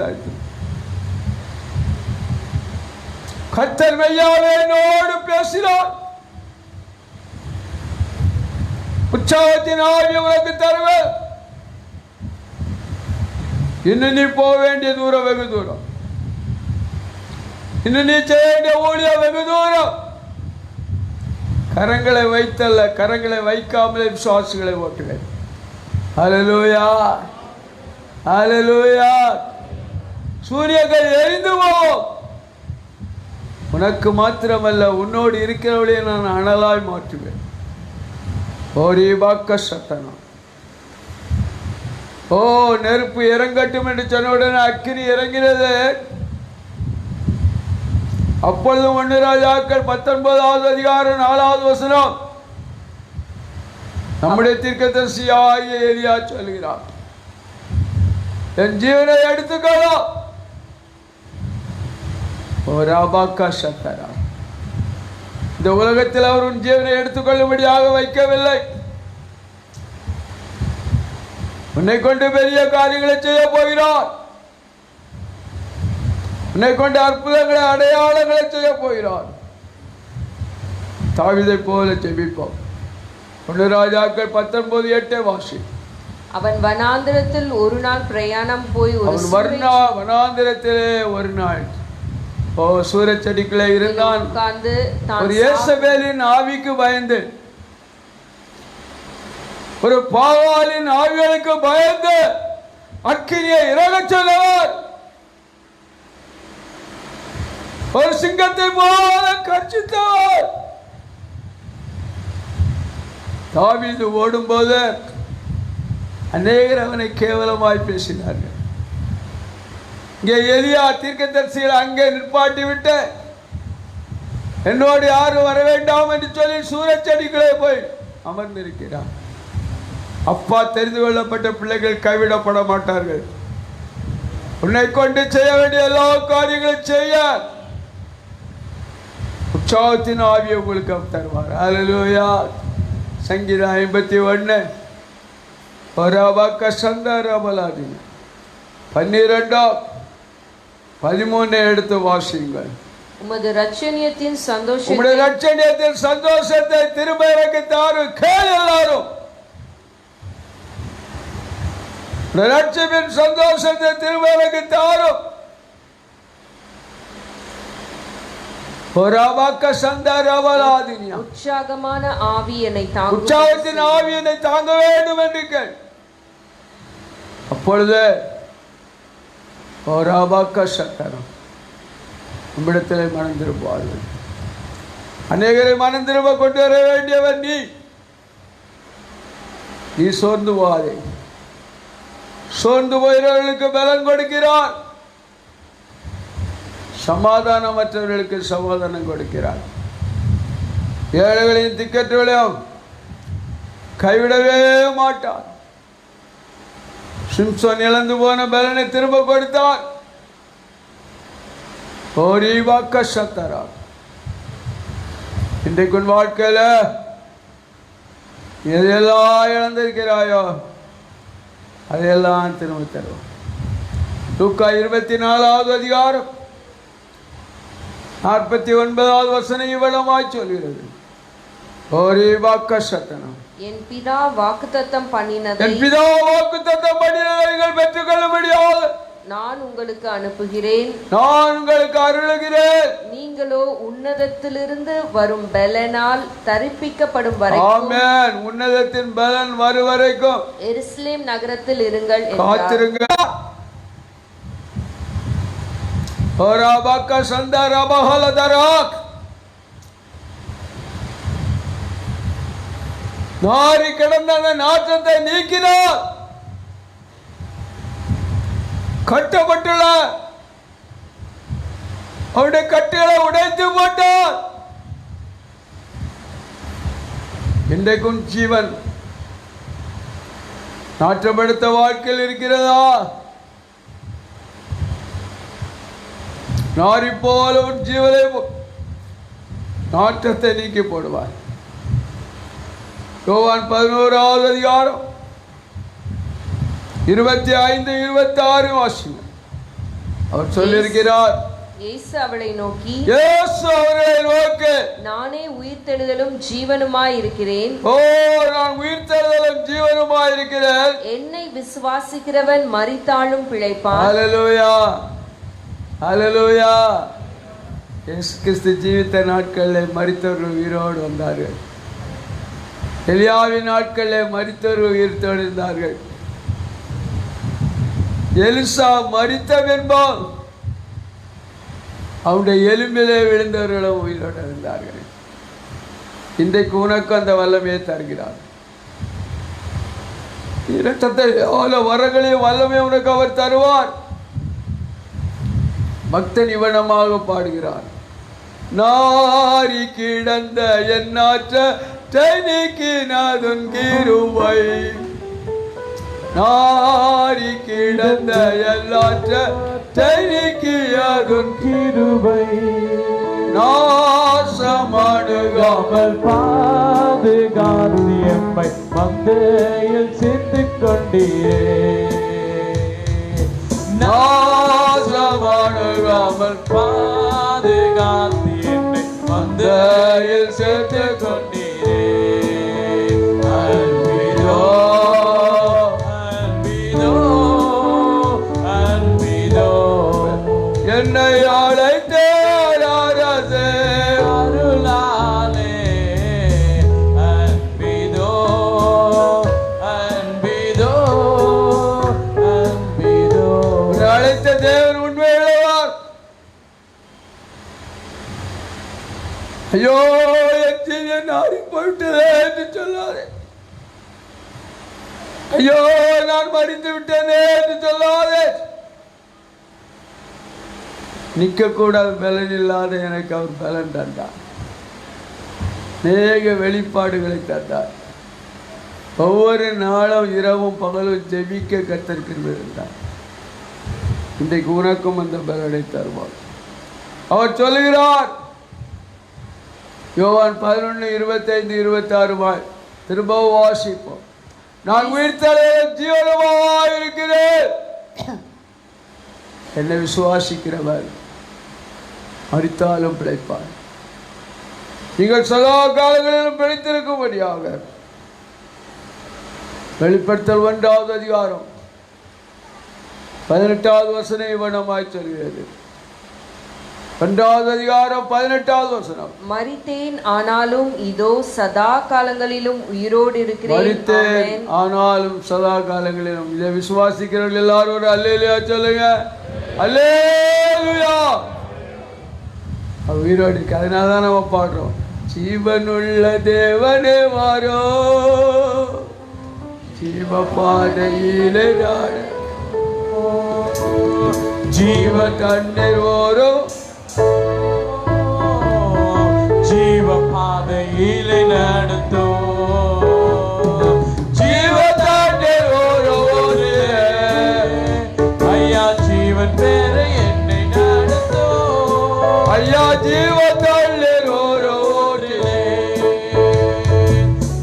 Speaker 1: கர்த்தர் மெய்யாவே என்னோடு பேசினார். உற்சாகத்தின் ஆவியை உனக்கு தருவேன். இன்னும் நீ போக வேண்டிய தூரம் வெகு தூரம், இன்னும் நீ செய்ய வேண்டிய ஊழியம் வெகு தூரம். கரங்களை வைத்தல்ல, கரங்களை வைக்காமலே விசுவாசிகளை ஓட்டுவேன். ஹல்லேலூயா, ஹல்லேலூயா. சூரியர்கள் எரிந்து போவோம். உனக்கு மாத்திரமல்ல, உன்னோடு இருக்கிறவளையும் நான் அனலாய் மாற்றுவேன். ஓரி வாக்க சத்தனம். ஓ, நெருப்பு இறங்கட்டும் என்று சொன்ன உடனே அக்கினி இறங்கினது. அப்பொழுது 1 ராஜாக்கள் 19வது அதிகாரம் 4வது வசனம் நம்முடைய தீர்க்கதரிசியாகிய எலியா சொல்கிறார், என் ஜீவனை எடுத்துக்கொள்ளோ. இந்த உலகத்தில் அவர் உன் ஜீவனை எடுத்துக்கொள்ளும்படியாக வைக்கவில்லை. உன்னை கொண்டு பெரிய காரியங்களை செய்ய போகிறார். உன்னை கொண்டு அற்புதங்களை, அடையாளங்களை செய்ய போகிறார். தாவீதை போல ஜெபிப்போம். 1 ராஜாக்கள் 19:8 வாசி.
Speaker 4: அவன் வனாந்திரத்தில் ஒரு நாள் பிரயாணம் போய்
Speaker 1: வனாந்திரத்திலே ஒரு நாள் சூரச்செடிக்குள்ளே இருந்தான். ஒரு யேசபேலின் ஆவிக்கு பயந்து, ஒரு பாகாலின் ஆவிகளுக்கு பயந்து அக்கினியை இறங்கச் சொன்னவர். ஒரு சிங்கத்தை போல கர்ச்சித்தவர். தாவீது ஓடும்போது அநேகர் அவனை கேவலமாய் பேசினார்கள். இங்கே எலியா தீர்க்கதரிசிகளை அங்கே நிற்பாட்டி விட்டு, என்னோடு யாரும் வர வேண்டாம் என்று சொல்லி சூரச்செடிகளே போய் அமர்ந்திருக்கிறார். அப்பா, தெரிந்து கொள்ளப்பட்ட பிள்ளைகள் கைவிடப்பட மாட்டார்கள். உன்னை கொண்டு செய்ய வேண்டிய எல்லா காரியங்களும் செய்ய உற்சாகத்தின் ஆவியை உங்களுக்கு தருவார். ஹல்லேலூயா. சங்கீதம் 51 12 13 எடுத்து வாசியுங்கள்.
Speaker 4: உமது ரட்சணியத்தின்
Speaker 1: சந்தோஷத்தை திரும்ப எனக்கு தாரும். கேள் எல்லாரும், ரட்சிப்பின் சந்தோஷத்தை திரும்ப எனக்கு தாரும்.
Speaker 4: உற்சாகமான ஆவியனை தாங்க,
Speaker 1: உற்சாகத்தின் ஆவியனை தாங்க வேண்டும் என்று கேள். அப்பொழுது உம்மிடத்திலே மனம் திரும்புவார்கள். அநேகரை மனம் திரும்ப கொண்டு வர வேண்டியவன் நீ சோர்ந்து போவாதே. சோர்ந்து போகிறவர்களுக்கு பலன் கொடுக்கிறார், சமாதானமற்றவர்களுக்கு சமாதானம் கொடுக்கிறார். ஏழைகளையும் திக்கற்றவர்களையும் கைவிடவே மாட்டார். சிம்சோன் இழந்து போன பலனை திரும்ப கொடுத்தார். இன்றைக்கு உன் வாழ்க்கையில எதையெல்லாம் இழந்திருக்கிறாயோ அதையெல்லாம் திரும்ப தருவோம். லூக்கா 24வது அதிகாரம் 49வது வசனம் இவ்வளமாய் சொல்கிறது.
Speaker 4: என் பிதா வாக்குத்தத்தம் பண்ணினதை
Speaker 1: பெற்றுக்கொள்ளும்படியாக
Speaker 4: நான் உங்களுக்கு அனுப்புகிறேன்,
Speaker 1: நான் உங்களுக்கு அருளுகிறேன்.
Speaker 4: நீங்களோ உன்னதத்திலிருந்து வரும் பலனால் தரிப்பிக்கப்படும் வரைக்கும்,
Speaker 1: ஆமென், உன்னதத்தின் பலன் வரும் வரைக்கும்
Speaker 4: எருசலேம் நகரத்தில் இருங்கள்
Speaker 1: காத்திருங்க. நாரி கிடந்த அந்த நாற்றத்தை நீக்கினார். கட்டப்பட்டுள்ள அவருடைய கட்டுகளை உடைத்து போட்டார். இன்றைக்கும் ஜீவன் நாற்றப்படுத்த வாழ்க்கையில் இருக்கிறதா? நாரி போல உன் ஜீவனை நாற்றத்தை நீக்கி போடுவார். யோவான் 11வது அதிகாரம் 25, 26 வாசிங்க. அவர் சொல்லியிருக்கிறார்,
Speaker 4: இயேசு அவளை நோக்கி, நானே உயிர்த்தெழுதலும் ஜீவனுமாய் இருக்கிறேன்.
Speaker 1: நான் உயிர்த்தெழுதலும் ஜீவனுமாய் இருக்கிறேன்.
Speaker 4: என்னை விசுவாசிக்கிறவன் மரித்தாலும் பிழைப்பான்.
Speaker 1: ஹல்லேலூயா, ஹல்லேலூயா. இயேசு கிறிஸ்து ஜீவித்த நாட்களில் மரித்தவர்கள் உயிரோடு வந்தார்கள். எலியாவின் நாட்களில் மரித்தவர்கள் உயிர் தெழுந்தார்கள். எலிசா மரித்த பின்பும் அவருடைய எலும்பிலே விழுந்தவர்களும் உயிரோடு இருந்தார்கள். இன்றைக்கு உனக்கு அந்த வல்லமையை தருகிறார். இரட்டத்தை வரங்களையும் வல்லமை உனக்கு அவர் தருவார். பக்தன் இவனமாக பாடுகிறார், நாரி கிடந்த என்னாற்ற நீக்கினதுன் கிருபை, நாரி கிடந்த எல்லாற்ற நீக்கியதுன் கிருபை, நாசமணுகாமல்
Speaker 2: பாதுகாத்து எம்மை மந்தையில் சேர்த்து கொண்டீரே,
Speaker 1: நாசமணுகாமல்
Speaker 2: பாதுகாத்து என்னை மந்தையில் சேர்த்து கொண்டீரே. அன்பிதோ அன்பிதோ அன்பிதோ
Speaker 1: என்னை அழைத்தேன் அரசே
Speaker 2: அருளாலே, அன்பிதோ அன்பிதோ அன்பிதோ.
Speaker 1: அழைத்த தேவன் உண்மையுள்ளவர். ஐயோ என் ஜீவன் நாடி போயிட்டதே என்று சொல்லாதே. ஐயோ நான் மறித்து விட்டேனே என்று சொல்லாதே. நிற்கக்கூடாது பலன் இல்லாத எனக்கு அவர் பலன் தந்தார். அநேக வெளிப்பாடுகளை தந்தார். ஒவ்வொரு நாளும் இரவும் பகலும் ஜெபிக்க கர்த்தர் கிருபை இருந்தார். இன்றைக்கு உனக்கும் அந்த பலனை தருவார். அவர் சொல்லுகிறார், யோவான் 11, 25, 26 திரும்பவும் வாசிப்போம். நான் உயிர்த்தெழுதலும் ஜீவனுமாய் இருக்கிறேன். என்னை விசுவாசிக்கிறவர் மரித்தாலும் பிழைப்பார். நீங்கள் சதா காலங்களிலும் பிழைத்திருக்கும்படியாக. வெளிப்படுத்தல் 1வது அதிகாரம் 18வது வசனம் இவனமாய் சொல்கிறது. 1வது அதிகாரம் 18வது வசனம்.
Speaker 4: மரித்தேன் ஆனாலும் இதோ சதா காலங்களிலும் உயிரோடு இருக்கிறேன்.
Speaker 1: மரித்தேன் ஆனாலும் சதா காலங்களிலும். இதை விசுவாசிக்கிறவர்கள் எல்லாரும் ஒரு அல்லேலூயா சொல்லுங்க. அல்லேலூயா. உயிரோடு இருக்கு. அதனால தான் நம்ம பாடுறோம், ஜீவனுள்ள தேவனே வாரோ, ஜீவ பாதையிலே ஜீவ தண்ணீர் ஓரோ,
Speaker 2: ஜீவ பாதையிலே நடத்தோ,
Speaker 1: ஜீவ தண்ணீர் ஓரோ.
Speaker 2: ஐயா ஜீவன் பேர என்னை நடத்தோ,
Speaker 1: ஐயா ஜீவ தண்ணீர் ஓரோ,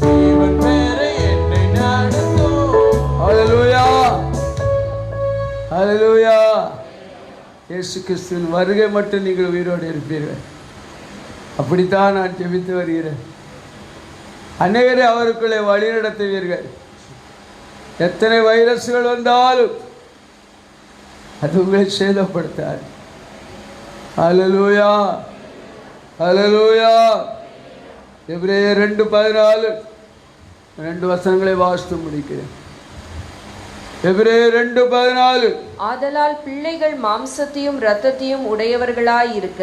Speaker 2: ஜீவன் பேர என்னை நடத்தோ.
Speaker 1: ஹல்லேலூயா, ஹல்லேலூயா. இயேசு கிறிஸ்துவின் வருகை மட்டும் நீங்கள் உயிரோடு இருப்பீர்கள். அப்படித்தான் நான் ஜெபித்து வருகிறேன். அநேகரை அவருக்குள்ளே வழி நடத்துவீர்கள். எத்தனை வைரஸ்கள் வந்தாலும் அது உங்களை சேதப்படுத்தாது. ஹல்லேலூயா, ஹல்லேலூயா. எபிரேயர் 2:14 2 வசனங்களை வாசித்து முடிக்கிறேன். எபிரேயர் 2:14.
Speaker 4: ஆதலால் பிள்ளைகள் மாம்சத்தையும் இரத்தத்தையும் உடையவர்களாய் இருக்க,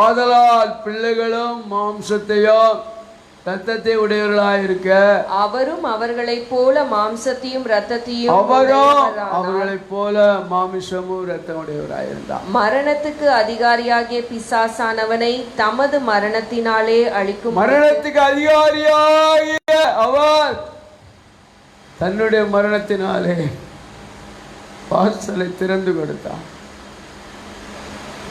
Speaker 1: ஆதலால் பிள்ளைகளும் மாம்சத்தையும் ரத்தத்தை உடையவர்களாயிருக்க
Speaker 4: அவரும் அவர்களைப் போல மாம்சத்தையும் இரத்தத்தையும்
Speaker 1: அவரும்
Speaker 4: உடையவரானார்.
Speaker 1: அவர்களைப் போல மாமிசமும் ரத்தம் உடையவராயிருந்தார்.
Speaker 4: மரணத்துக்கு அதிகாரியாகிய பிசாசானவனை தமது மரணத்தினாலே அழிக்கும்
Speaker 1: மரணத்துக்கு அதிகாரியாகிய அவர் தன்னுடைய மரணத்தினாலே வாசலை திறந்து கொடுத்தார்.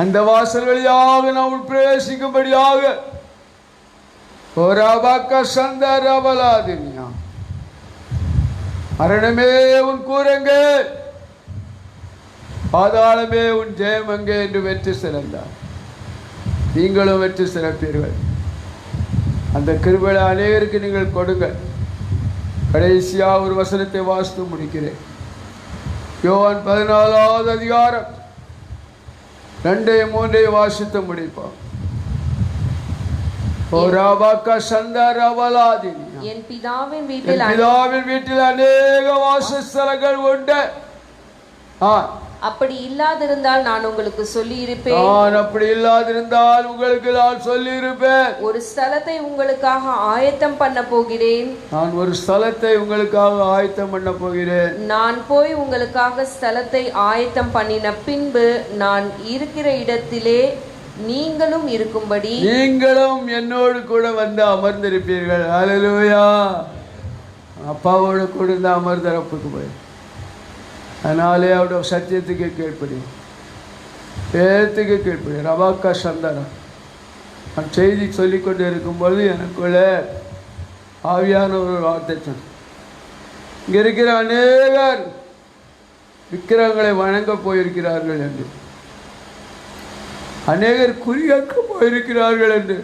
Speaker 1: அந்த வாசல் வழியாக நாம் பிரவேசிக்கும்படியாக மரணமே உன் கூரங்கே, பாதாளமே உன் ஜெயம் அங்கே என்று வெற்றி சிறந்தார். நீங்களும் வெற்றி சிறப்பீர்கள். அந்த கிருபையை அநேகருக்கு நீங்கள் கொடுங்கள். கடைசியா ஒரு வசனத்தை வாசித்து முடிக்கிறேன். யோவான் 14வது அதிகாரம் 2-3 வாசித்து முடிப்போம்.
Speaker 4: என் பிதாவின்
Speaker 1: வீட்டில் அநேக வாசஸ்தலங்கள் உண்டு.
Speaker 4: அப்படி இல்லாதிருந்தால் நான் உங்களுக்கு சொல்லி இருப்பேன். ஒரு ஸ்தலத்தை உங்களுக்காக ஆயத்தம் பண்ண போகிறேன். நான் போய் உங்களுக்காக ஸ்தலத்தை ஆயத்தம் பண்ணின பின்பு நான் இருக்கிற இடத்திலே நீங்களும் இருக்கும்படி
Speaker 1: நீங்களும் என்னோடு கூட வந்து அமர்ந்திருப்பீர்கள். ஹல்லேலூயா. அப்பாவோடு கூட இந்த அமர்ந்தரப்புக்கு போய் அதனாலே அவருடைய சத்தியத்துக்கு கீழ்ப்படி, பேத்துக்கு கீழ்ப்படி. ரபாக்கா சந்தனம் நான் செய்தி சொல்லிக்கொண்டு இருக்கும்போது எனக்குள்ள ஆவியான ஒரு வார்த்தை சொன்ன, இங்கே இருக்கிற அநேகர் விக்கிரகங்களை வணங்க போயிருக்கிறார்கள் என்று, அநேகர் குறியாக்க போயிருக்கிறார்கள் என்று,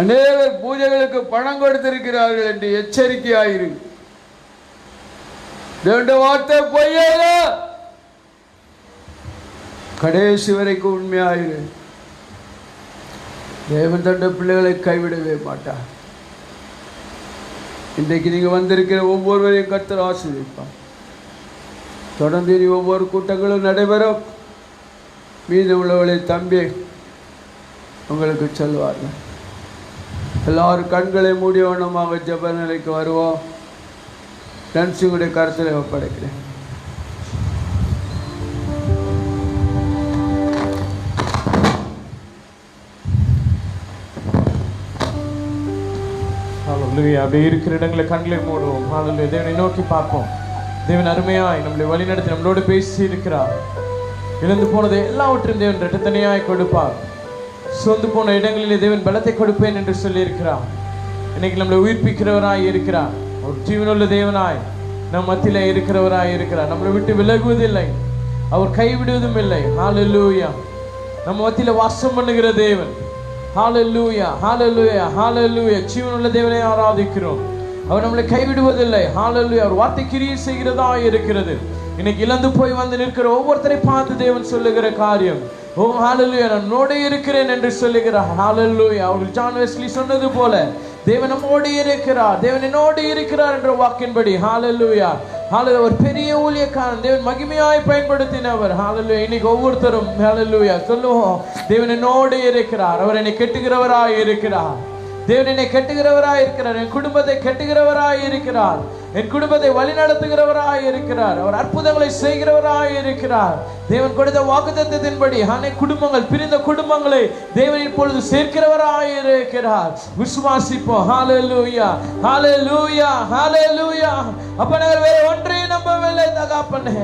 Speaker 1: அநேகர் பூஜைகளுக்கு பணம் கொடுத்திருக்கிறார்கள் என்று எச்சரிக்கையாயிரு. தேவனுடைய வார்த்தை பொய்யல்ல. கடைசி வரைக்கும் உண்மையாயிரு. தேவன் தன்னுடைய பிள்ளைகளை கைவிடவே மாட்டார். இன்றைக்கு நீங்க வந்திருக்கிற ஒவ்வொருவரையும் கர்த்தர் ஆசீர்வதிப்பார். தொடர்ந்து இனி ஒவ்வொரு கூட்டங்களும் நடைபெறும். மீது உள்ளவர்களை தம்பி உங்களுக்கு சொல்வார்கள். எல்லாரும் கண்களை மூடியவனமாக ஜெப நிலைக்கு வருவோம். டன்ஸுடைய கருத்தில் ஒப்படைக்கிறேன்.
Speaker 2: அப்படி இருக்கிற இடங்களை கண்களை மூடுவோம். தேவனை நோக்கி பார்ப்போம். தேவன் அருமையாய் நம்மளை வழிநடத்தி நம்மளோடு பேசி இருக்கிறார். இழந்து போனதை எல்லாவற்றையும் தேவன் இரட்டத்தனையாய் கொடுப்பார். சொந்து போன இடங்களிலே தேவன் பலத்தை கொடுப்பேன் என்று சொல்லி இருக்கிறார். இன்னைக்கு நம்மளை உயிர்ப்பிக்கிறவராய் இருக்கிறார். ஒரு ஜீவனுள்ள தேவனாய் நம் மத்தியில இருக்கிறவராய் இருக்கிறார். நம்மளை விட்டு விலகுவதில்லை, அவர் கைவிடுவதும் இல்லை. ஹல்லேலூயா. நம்ம மத்தியில வாசம் பண்ணுகிற தேவன். ஹல்லேலூயா, ஹல்லேலூயா, ஹல்லேலூயா. ஜீவனுள்ள தேவனை ஆராதிக்கிறோம். அவர் நம்மளை கைவிடுவதில்லை. ஹல்லேலூயா. அவர் வார்த்தை கிரியை செய்கிறதா இருக்கிறது. இன்னைக்கு இழந்து போய் வந்து நிற்கிற ஒவ்வொருத்தரை பார்த்து தேவன் சொல்லுகிற காரியம், ஓ ஹல்லேலூயா, நான் உன்னோடு இருக்கிறேன் என்று சொல்லுகிறார். ஹல்லேலூயா. அவர்கள் ஜான் வெஸ்லி சொன்னது போல தேவன் நம்மோடு இருக்கிறார், தேவன் என்னோடு இருக்கிறார் என்ற வாக்கின்படி ஹல்லேலூயா, ஹல்லேலூயா. ஒரு பெரிய ஊழியக்காரன் தேவன் மகிமையாய் பயன்படுத்தினவர். ஹல்லேலூயா. இன்னைக்கு ஒவ்வொருத்தரும் ஹல்லேலூயா சொல்லுவோம், தேவன் என்னோடு இருக்கிறார், அவர் என்னை கெட்டுகிறவராய் இருக்கிறார். தேவன் என்னை கெட்டுகிறவராய் இருக்கிறார், என் குடும்பத்தை கெட்டுகிறவராய் இருக்கிறார், என் குடும்பத்தை வழி நடத்துகிறவராய் இருக்கிறார், அவர் அற்புதங்களை செய்கிறவராய் இருக்கிறார். தேவன் கொடுத்த வாக்குத்தத்தத்தின்படி அனைத்து குடும்பங்கள், பிரிந்த குடும்பங்களை தேவன் இப்பொழுது சேர்க்கிறவராய் இருக்கிறார். விசுவாசிப்போம். ஹல்லேலூயா, ஹல்லேலூயா, ஹல்லேலூயா. அப்ப நாங்கள் வேற ஒன்றையும் நம்பவில்லை தகப்பனே,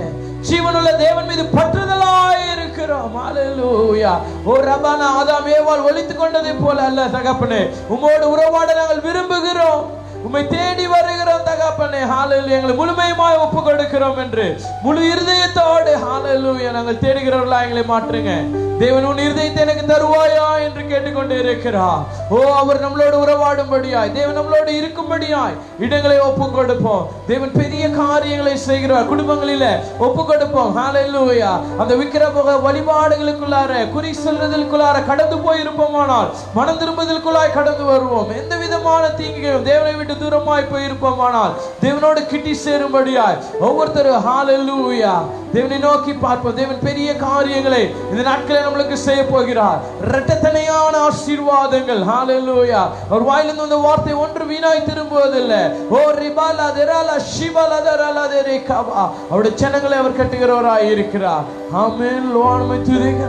Speaker 2: ஜீவனுள்ள தேவன் மீது பற்றுதலாய் இருக்கிறோம். ஹல்லேலூயா. ஓ ரபானா ஆதாம் ஏவாள் ஒளித்துக் கொண்டதை போல அல்ல தகப்பனே, உம்மோடு உறவாட நாங்கள் விரும்புகிறோம், உம்மை தேடி வருகிறோம் தகப்பனே. ஹல்லேலூயா. எங்களை முழுமையுமாய் ஒப்பு கொடுக்கிறோம் என்று முழு இருதயத்தோடு ஹல்லேலூயா நாங்கள் தேடுகிறவர்களா எங்களை மாற்றுங்க. தேவன் உன் இருதயத்தை எனக்கு தருவாயா என்று கேட்டுக்கொண்டு இருக்கிறார். ஓ அவர் நம்மளோடு உறவாடும்படியாய், தேவன் நம்மளோடு இருக்கும்படியாய் இடங்களை ஒப்பு கொடுப்போம். தேவன் பெரிய காரியங்களை செய்கிறார். குடும்பங்களில ஒப்பு கொடுப்போம். ஹல்லேலூயா. அந்த விக்கிரக வழிபாடுகளுக்குள்ளார, குறி சொல்றதுக்குள்ளார கடந்து போய் இருப்போமானால் மனம் திரும்புதலுக்குள்ளாய் கடந்து வருவோம். எந்த விதமான தீங்கையும் தேவனை விட்டு தூரமாய் போய் இருப்போமானால் தேவனோடு கிட்டி சேரும்படியாய் ஒவ்வொருத்தரும் ஹல்லேலூயா தேவனை நோக்கி பார்ப்போம். தேவன் பெரிய காரியங்களை இந்த நாட்களில் நம்மளுக்கு செய்ய போகிறார். இரட்டத்தனையான ஆசீர்வாதங்கள். ஹalleluya. அவர் வாயிலிருந்து அந்த வார்த்தை ஒன்று வீணாய் திரும்புவதில்லை. ஓ ரிபாலா தெராலா ஷிபாலா தெராலா தெரேகாவா. அவருடைய ஜனங்களை அவர் கட்டுகிறவராய் இருக்கிறார். ஆமென். லோர்மை துதிக்க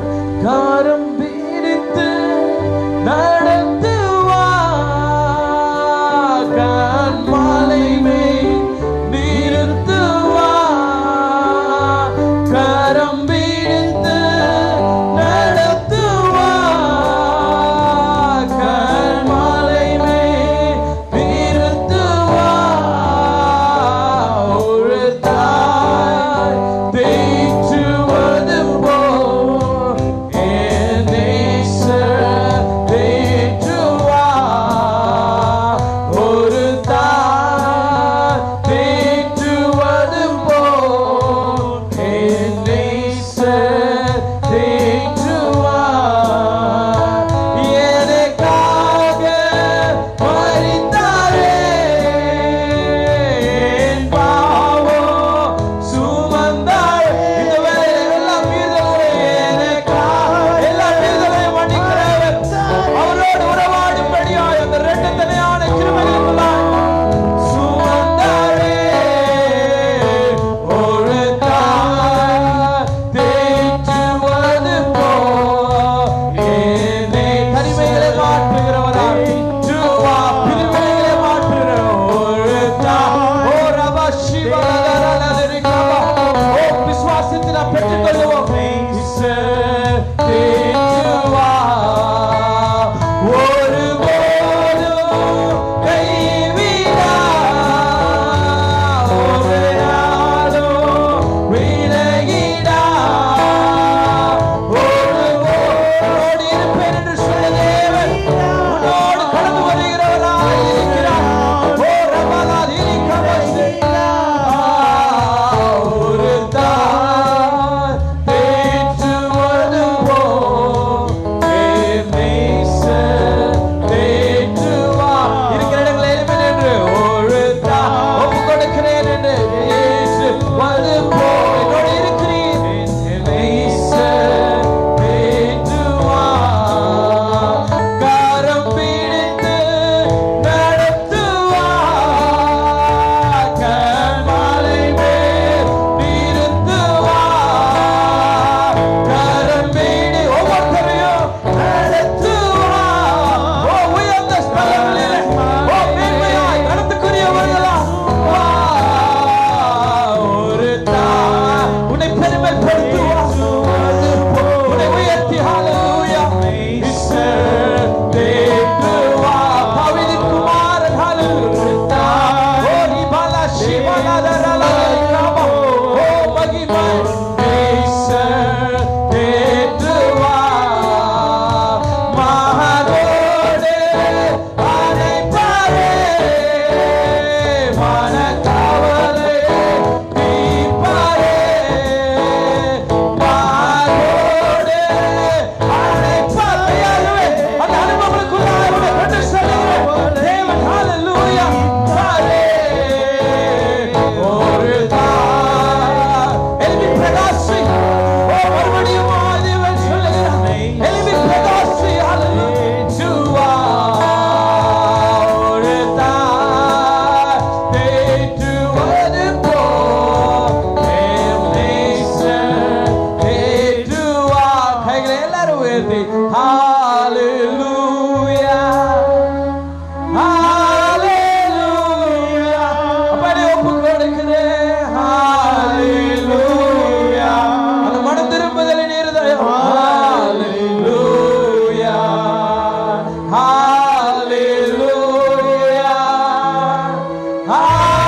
Speaker 2: காரம் பிடித்து நடத்துவார், கண்மாலை மேல் நிறுத்துவார், கரம் பிடித்து நடத்துவார், கண்மாலை மேல் நிறுத்துவார். ஒரு தாய் தேற்றுவது போல் என் நேசர் தேற்றுவார். ஒரு தாய் தேற்றுவது போல் என் நேசர் தேற்றுவார். எனக்காக மரித்தாரே, என் பாவம் சுமந்தாரே. இந்த வேளையில எல்லா மீறுதல்களையும் எனக்காக எல்லா மீறுதலையும் மன்னிக்கிறவர். அவரோடு உறவாடும்படியாய் அந்த இரட்டத்தனையான கிருபைகளுக்குள்ளாய் சுமந்தாரே. ஒரு தாய் தேற்றுவது போல் என்னை தனிமைகளை மாற்றுகிறவராய் தேற்றுவார். பிரிவினைகளை மாற்றுகிறவர். ஒரு தாய். ஓ ரபா சிவா லதரலதரிகபா. ஓ விசுவாசத்தில் நாம் பெற்றுக்கொள்ளுவோம். ஈசர் தேற்றுவார். ஒருபோதும் கைவிடார், ஒரு நாளும் விலகிடார். ஒருவரோடு இருப்பேன் என்று சொன்ன தேவன் உன்னோடு கடந்து வருகிறவராய் இருக்கிறார். ஓ ரபலா திரிகபா. ஒரு தாய் தேற்றுவது போல் என் நேசர் தேற்றுவார். இருக்கிற இடங்களில் எழுப்பி நின்று ஒரு தாய் ஒப்புக் கொடுக்கிறேன் என்று தேற்றுவது போல் என்னோடு இருக்கிறீர். என் நேசர் தேற்றுவார். கரம் பிடித்து நடத்துவார், கண்மாலை மேல் நிறுத்துவார், கரம் பிடி ஒவ்வொருத்தரையும் நடத்துவார். ஓ உயர்ந்த ஸ்தலங்களிலே, ஓ மேன்மையாய் நடத்துக்குரியவர்களா. ஒரு தாய் உன்னை பெருமைப்படுத்துவார், உன்னை உயர்த்தி ஹalleluya. ஈசர் தேற்றுவார். தாவீதின் குமாரன் ஹalleluya. ஓ ரிபாலா ஷிபாலா தரலா தரிகபா. ஓ மகிமை. ஈசர் தேற்றுவார். மகனோடு அணைப்பாரே, மனக்கவலை தீர்ப்பாரே. மகனோடு அணைப்பாரே. அந்த அனுபவங்களுக்குள்ளாய் உன்னை கொண்டு செல்லுகிறேன். தேவன் ஹalleluya. ஒரு தாய் எழுப்பி பிரகாசி. ஓ மறுபடியும் தேவன் சொல்லுகிறார், எழுப்பி பிரகாசி. ஹalleluya. ஒரு தாய் தேற்றுவது போல் என் நேசர் தேற்றுவார். கைகளை எல்லாரும் உயர்த்தி ஹalleluya. ஹalleluya. அப்படி ஒப்புக் கொடுக்கிறேன். ஹalleluya. அந்த மனம் திரும்புதலின் இருதயம். ஹalleluya. ஹalleluya. ஹalleluya.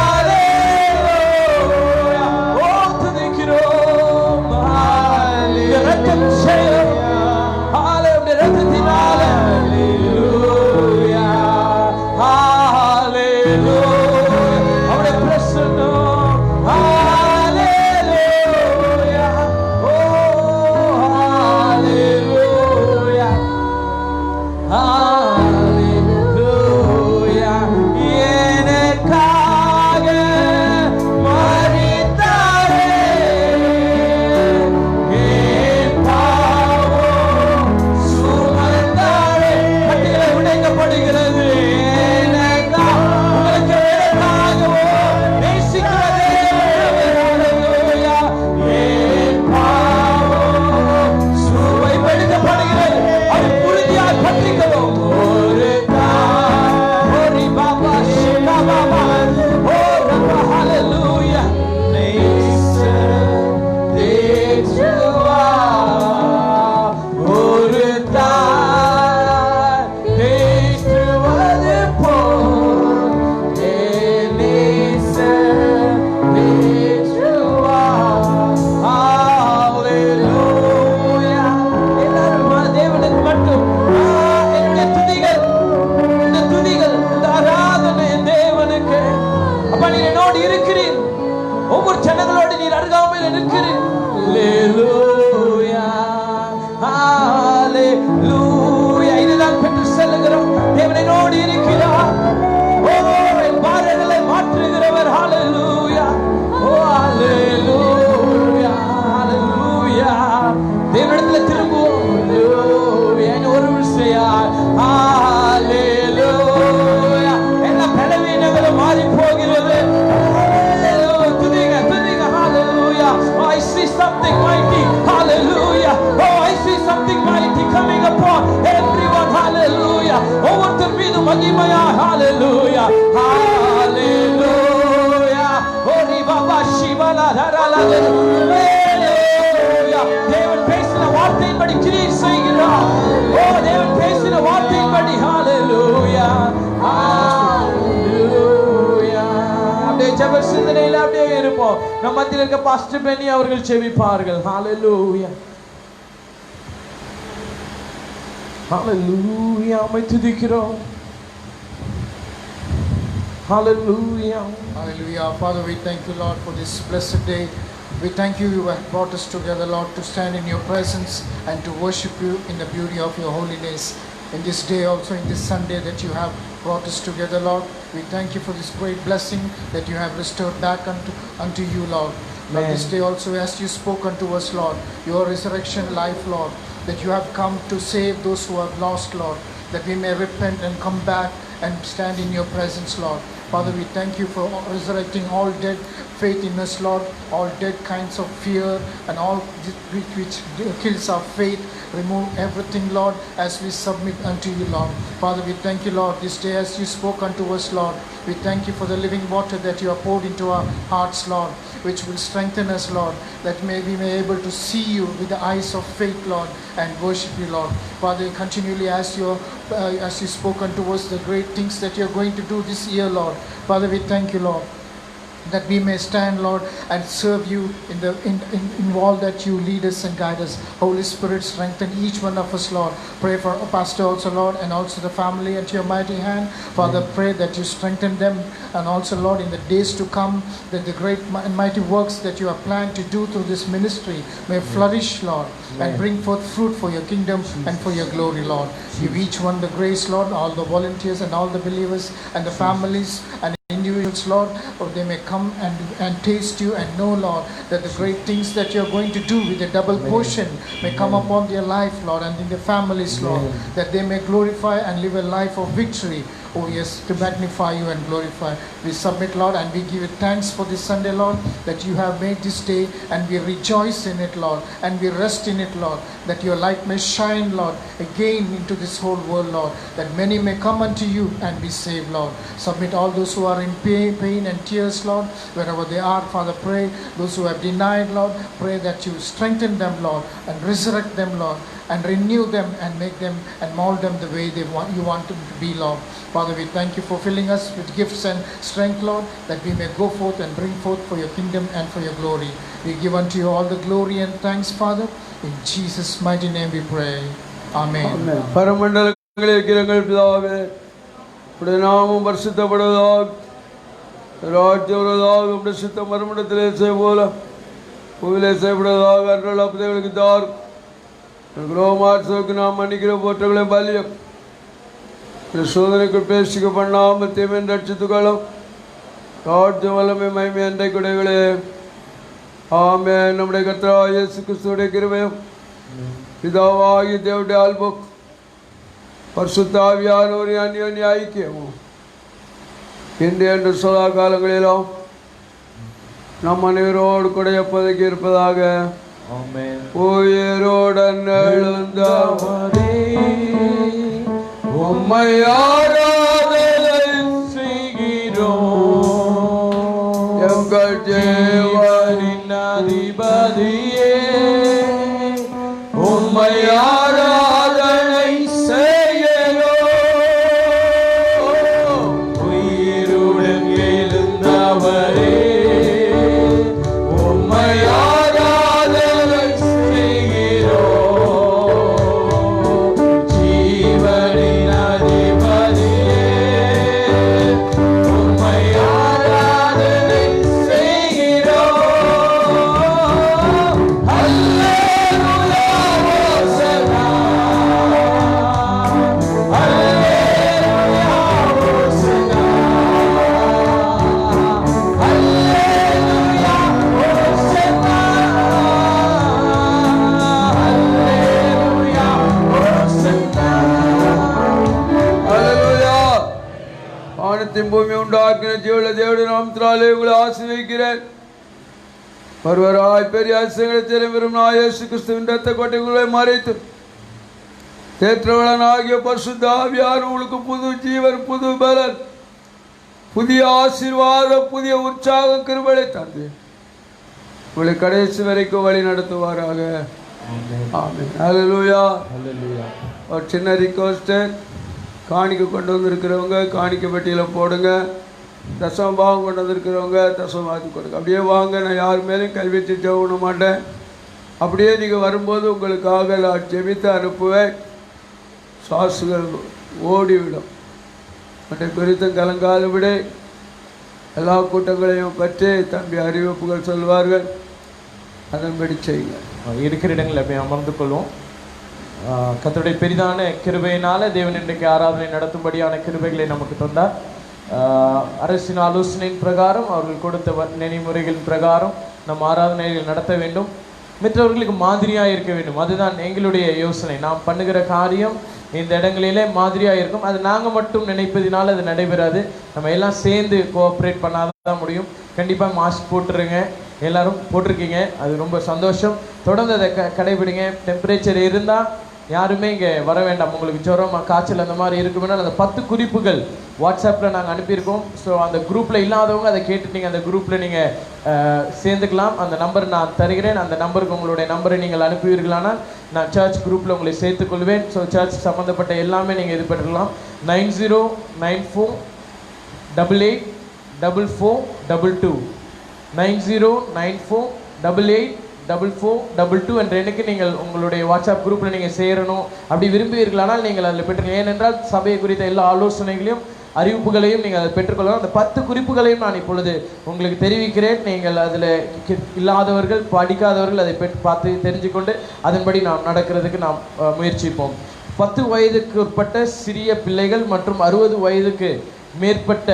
Speaker 2: என்னோடு இருக்கிறீர். ஒவ்வொரு ஜனங்களோடு நீர் அருகாமையில் இருக்கிறீர். ஹalleluya ஹalleluya. இதுதான் பெற்று செல்லுகிறோம். தேவன் என்னோடு இருக்கிறார். ஓ என் பாரங்களை மாற்றுகிறவர். ஹalleluya ஓ ஹalleluya ஹalleluya. தேவனிடத்தில் திரும்புவோம். ஹalleluya. ஒரு விஷயம் ஹalleluya. எல்லா பலவீனங்களும் மாறி போகிறது. Oh, I see something mighty. Hallelujah. Oh, I see something mighty coming upon everyone. Hallelujah. ஒவ்வொருத்தர் மீது மகிமையா. Hallelujah. Hallelujah. Oh, ni baba shivana dharala. Hallelujah. தேவன் பேசின வார்த்தையின்படி கிரியை செய்கிறார். Oh, தேவன் பேசின வார்த்தையின்படி. Hallelujah. Hallelujah. அப்படியே ஜெப சிந்தனையில அப்படியே இருப்போம். நம்ம மத்தியில் இருக்க பாஸ்டர் பெனி அவர்கள் ஜெபிப்பார்கள். ஹalleluya ஹalleluya. உம்மை துதிக்கிறோம். ஹalleluya
Speaker 5: Hallelujah. Father, we thank you, Lord, for this blessed day. We thank you, you have brought us together, Lord, to stand in your presence and to worship you in the beauty of your holiness. In this day also, in this Sunday that you have brought us together, Lord, we thank you for this great blessing that you have restored back unto you, Lord. Lord, this day also, as you spoke unto us, Lord, your resurrection life, Lord, that you have come to save those who have lost, Lord, that we may repent and come back and stand in your presence, Lord. Father, we thank you for resurrecting all dead faith in us, Lord, all dead kinds of fear and all which kills our faith. Remove everything, Lord, as we submit unto you, Lord. Father, we thank you, Lord, this day as you spoke unto us, Lord. We thank you for the living water that you have poured into our hearts, Lord, which will strengthen us, Lord, that we may be able to see you with the eyes of faith, Lord, and worship you, Lord. Father, continually as you spoke unto us the great things that you are going to do this year, Lord. Father, we thank you, Lord, that we may stand, Lord, and serve you in all that you lead us and guide us. Holy Spirit, strengthen each one of us, Lord. Pray for our pastor also, Lord, and also the family into your mighty hand. Father, pray that you strengthen them, and also, Lord, in the days to come, that the great and mighty works that you have planned to do through this ministry may flourish, Lord, and bring forth fruit for your kingdom and for your glory, Lord. Give each one the grace, Lord, all the volunteers and all the believers and the families and individuals, Lord, or they may come and taste you and know, Lord, that the great things that you are going to do with a double portion may come upon their life, Lord, and in their families, Lord, that they may glorify and live a life of victory. Oh yes, to magnify you and glorify. We submit, Lord, and we give you thanks for this Sunday, Lord, that you have made this day, and we rejoice in it, Lord, and we rest in it, Lord, that your light may shine, Lord, again into this whole world, Lord, that many may come unto you and be saved, Lord. Submit all those who are in pain and tears, Lord, wherever they are, Father, pray. Those who have denied, Lord, pray that you strengthen them, Lord, and resurrect them, Lord, and renew them and make them and mold them the way you want them to be, Lord. Father, we thank you for filling us with gifts and strength, Lord, that we may go forth and bring forth for your kingdom and for your glory. We give unto you all the glory and thanks, Father. In Jesus' mighty name we pray. Amen.
Speaker 1: பரமண்டலங்களில் இருக்கிற எங்கள் பிதாவே, உடைய நாமம் பரிசுத்தப்படுவதாக, ராஜ்யம் வருவதாக, உடைய சித்தம் மறுமண்டலத்திலே செய்வோல பூவிலே செய்யப்படுவதாக. அன்றல் அப்பதைகளுக்கு தார் ரோமாட்சோக்கு நாம் மன்னிக்கிற போற்றங்களை பலியம் சோதனைக்குள் பேசிக்க பண்ணாமல் தீமையின் ரட்சித்துக்களும் ராஜ்யம் வல்லமை மகிமை அண்டை குடைகளே. ஆமென். நம்முடைய கர்த்தராகிய இயேசு கிறிஸ்துவுடைய கிருபையும் பிதாவாகிய தேவனுடைய அன்பும் பரிசுத்த ஆவியானவரின் அந்யோன்ய ஐக்கியமும் இன்று என்று சதா காலங்களிலும் நம் அனைவரோடு கூட எப்போதைக்கு இருப்பதாக.
Speaker 2: ஆமென்.
Speaker 1: உயிரோடன் எழுந்தவரே, உம்மை ஆராதனை செய்கிறோம். எங்கள் தேவனின் அதிபதியே, உம்மை ஆராதனை செய்கிறோம். உயிருடன் எழுந்தவரே, உம்மை ஆராதனை செய்கிறோம். ஜீவனின் அதிபதியே, உம்மை ஆராதனை செய்கிறேன். ஒருவராய் பெரிய அதிசயங்களை திரும்பும் இயேசு கிறிஸ்துவின் இரத்த கோட்டைகளை மறைத்து தேற்றவளனாகிய பரிசுத்த ஆவியார் உங்களுக்கு புது ஜீவன், புது பலன், புதிய ஆசீர்வாதம், புதிய உற்சாகம், கிருபையை தந்து உங்களை கடைசி வரைக்கும் வழி நடத்துவாராக. ஆமென். ஹல்லேலூயா. ஒரு சின்ன ரிக்வெஸ்ட்டு, காணிக்கை கொண்டு வந்திருக்கிறவங்க காணிக்கை பெட்டியில் போடுங்க. தசமபாகம் கொண்டு வந்திருக்கிறவங்க தசமபாகத்துக்கு கொடுங்க. அப்படியே வாங்க, நான் யார் மேலேயும் கை வச்சு ஜெபம் பண்ண மாட்டேன். அப்படியே நீங்கள் வரும்போது உங்களுக்காக நான் ஜெபித்து அனுப்புவேன். சாசுகள் ஓடிவிடும். மற்ற குறித்தும் கலங்காதபடி எல்லா கூட்டங்களையும் பற்றி தம்பி அறிவிப்புகள் சொல்வார்கள், அதன்படி செய்யுங்க.
Speaker 2: இருக்கிற இடங்களில் போய் அமர்ந்து கொள்வோம். கர்த்தருடைய பெரிதான கிருபையினால தேவன் இன்றைக்கு ஆராதனை நடத்தும்படியான கிருபைகளை நமக்கு தந்தார். அரசின் ஆலோசனையின் பிரகாரம், அவர்கள் கொடுத்த நெறிமுறைகளின் பிரகாரம் நம் ஆராதனைகள் நடத்த வேண்டும், மற்றவர்களுக்கு மாதிரியாக இருக்க வேண்டும். அதுதான் எங்களுடைய யோசனை. நாம் பண்ணுகிற காரியம் இந்த இடங்களிலே மாதிரியாக இருக்கும். அது நாங்கள் மட்டும் நினைப்பதினால அது நடைபெறாது. நம்ம எல்லாம் சேர்ந்து கோஆப்ரேட் பண்ணாதான் முடியும். கண்டிப்பாக மாஸ்க் போட்டுருங்க, எல்லாரும் போட்டிருக்கீங்க, அது ரொம்ப சந்தோஷம். தொடர்ந்து அதை கடைபிடிங்க. டெம்பரேச்சர் இருந்தால் யாருமே இங்கே வர வேண்டாம். உங்களுக்கு ஜுரம், காய்ச்சல் அந்த மாதிரி இருக்குன்னா அந்த 10 குறிப்புகள் வாட்ஸ்அப்பில் நாங்கள் அனுப்பியிருக்கோம். ஸோ அந்த குரூப்பில் இல்லாதவங்க அதை கேட்டு நீங்கள் அந்த குரூப்பில் நீங்கள் சேர்ந்துக்கலாம். அந்த நம்பர் நான் தருகிறேன். அந்த நம்பருக்கு உங்களுடைய நம்பரை நீங்கள் அனுப்புவீர்களானால் நான் சர்ச் குரூப்பில் உங்களை சேர்த்துக்கொள்வேன். ஸோ சர்ச் சம்மந்தப்பட்ட எல்லாமே நீங்கள் இது பண்ணிடலாம். 9094884422 9094884422 என்ற எண்ணுக்கு நீங்கள் உங்களுடைய வாட்ஸ்அப் குரூப்பில் நீங்கள் சேரணும். அப்படி விரும்புவீர்களானால் நீங்கள் அதில் பெற்றுக்கலாம். ஏனென்றால் சபையை குறித்த எல்லா ஆலோசனைகளையும் அறிவிப்புகளையும் நீங்கள் அதை பெற்றுக்கொள்ளலாம். அந்த 10 குறிப்புகளையும் நான் இப்பொழுது உங்களுக்கு தெரிவிக்கிறேன். நீங்கள் அதில் இல்லாதவர்கள், படிக்காதவர்கள் அதை பார்த்து தெரிஞ்சுக்கொண்டு அதன்படி நாம் நடக்கிறதுக்கு நாம் முயற்சிப்போம். 10 வயதுக்கு உட்பட்ட சிறிய பிள்ளைகள் மற்றும் 60 வயதுக்கு மேற்பட்ட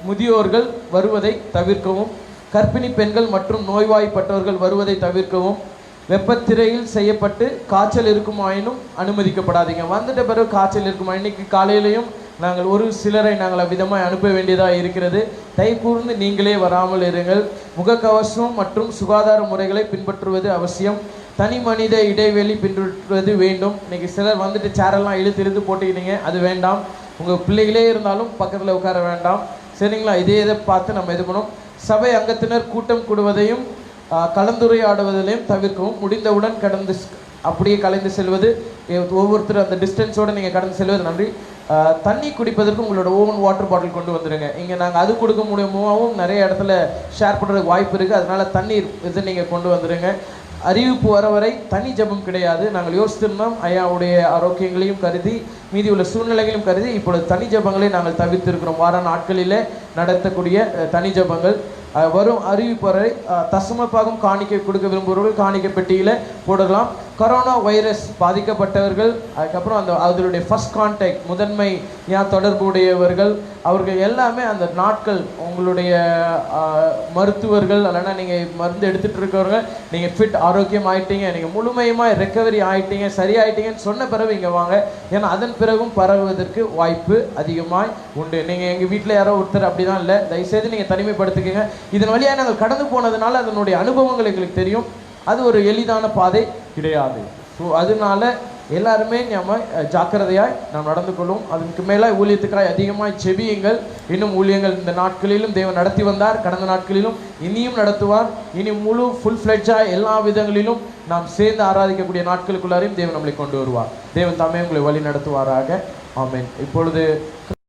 Speaker 2: முதியோர்கள் வருவதை தவிர்க்கவும், கர்ப்பிணி பெண்கள் மற்றும் நோய்வாய்ப்பட்டவர்கள் வருவதை தவிர்க்கவும், வெப்பத்திரையில் செய்யப்பட்டு காய்ச்சல் இருக்குமாயினும் அனுமதிக்கப்படாதீங்க. வந்துட்ட பிறகு காய்ச்சல் இருக்குமா, இன்னைக்கு காலையிலையும் நாங்கள் ஒரு சிலரை நாங்கள் அவ்விதமாக அனுப்ப வேண்டியதாக இருக்கிறது. தயவு கூர்ந்து நீங்களே வராமல் இருங்கள். முகக்கவசம் மற்றும் சுகாதார முறைகளை பின்பற்றுவது அவசியம். தனி மனித இடைவெளி பின்பற்றுவது வேண்டும். இன்னைக்கு சிலர் வந்துட்டு சேரெல்லாம் இழுத்து போட்டுக்கிட்டீங்க, அது வேண்டாம். உங்கள் பிள்ளைகளே இருந்தாலும் பக்கத்தில் உட்கார வேண்டாம். சரிங்களா? இதை பார்த்து நம்ம இது பண்ணோம். சபை அங்கத்தினர் கூட்டம் கூடுவதையும் கலந்துரையாடுவதிலையும் தவிர்க்கவும். முடிந்தவுடன் அப்படியே கலைந்து செல்வது, ஒவ்வொருத்தரும் அந்த டிஸ்டன்ஸோடு நீங்கள் கடந்து செல்வது நன்றி. தண்ணி குடிப்பதற்கு உங்களோட ஓன் வாட்டர் பாட்டில் கொண்டு வந்துடுங்க. இங்கே நாங்கள் அது கொடுக்க முடியுமாவும் நிறைய இடத்துல ஷேர் பண்ணுறதுக்கு வாய்ப்பு இருக்குது. அதனால் தண்ணீர் இது நீங்கள் கொண்டு வந்துடுங்க. அறிவிப்பு வர வரை தனி ஜபம் கிடையாது. நாங்கள் யோசித்திருந்தோம், ஐயாவுடைய ஆரோக்கியங்களையும் கருதி, மீதி உள்ள சூழ்நிலைகளையும் கருதி இப்பொழுது தனி ஜபங்களை நாங்கள் தவிர்த்திருக்கிறோம். வார நாட்களிலே நடத்தக்கூடிய தனி ஜபங்கள் வரும். அறிவிப்பு வரை தசமபாகம் காணிக்கை கொடுக்க விரும்புகிறவர்கள் காணிக்கை பெட்டியில் போடலாம். கொரோனா வைரஸ் பாதிக்கப்பட்டவர்கள், அதுக்கப்புறம் அதனுடைய ஃபர்ஸ்ட் கான்டாக்ட் முதன்மையாக தொடர்புடையவர்கள், அவர்கள் எல்லாமே அந்த நாட்கள் உங்களுடைய மருத்துவர்கள் இல்லைன்னா நீங்கள் மருந்து எடுத்துகிட்டு இருக்கிறவங்க, நீங்கள் ஃபிட் ஆரோக்கியம் ஆகிட்டீங்க, நீங்கள் முழுமையுமாக ரெக்கவரி ஆகிட்டீங்க, சரியாயிட்டீங்கன்னு சொன்ன பிறகு இங்கே வாங்க. ஏன்னா அதன் பிறகும் பரவுவதற்கு வாய்ப்பு அதிகமாக உண்டு. நீங்கள் எங்கள் வீட்டில் யாரோ ஒருத்தர் அப்படி தான் இல்லை, தயவுசெய்து நீங்கள் தனிமைப்படுத்திக்கங்க. இதன் வழியாக நாங்கள் கடந்து போனதுனால அதனுடைய அனுபவங்கள் எங்களுக்கு தெரியும். அது ஒரு எளிதான பாதை கிடையாது. ஸோ அதனால எல்லாருமே நம்ம ஜாக்கிரதையாய் நாம் நடந்து கொள்வோம். அதுக்கு மேலே ஊழியத்துக்காய் அதிகமாக செபியுங்கள். இன்னும் ஊழியங்கள் இந்த நாட்களிலும் தேவன் நடத்தி வந்தார், கடந்த நாட்களிலும் இனியும் நடத்துவார். இனி முழு ஃபுல் ஃப்ளெட்ஜாக எல்லா விதங்களிலும் நாம் சேர்ந்து ஆராதிக்கக்கூடிய நாட்களுக்குள்ளாரையும் தேவன் நம்மளை கொண்டு வருவார். தேவன் தாமே உங்களை வழி நடத்துவாராக. ஆமென். இப்பொழுது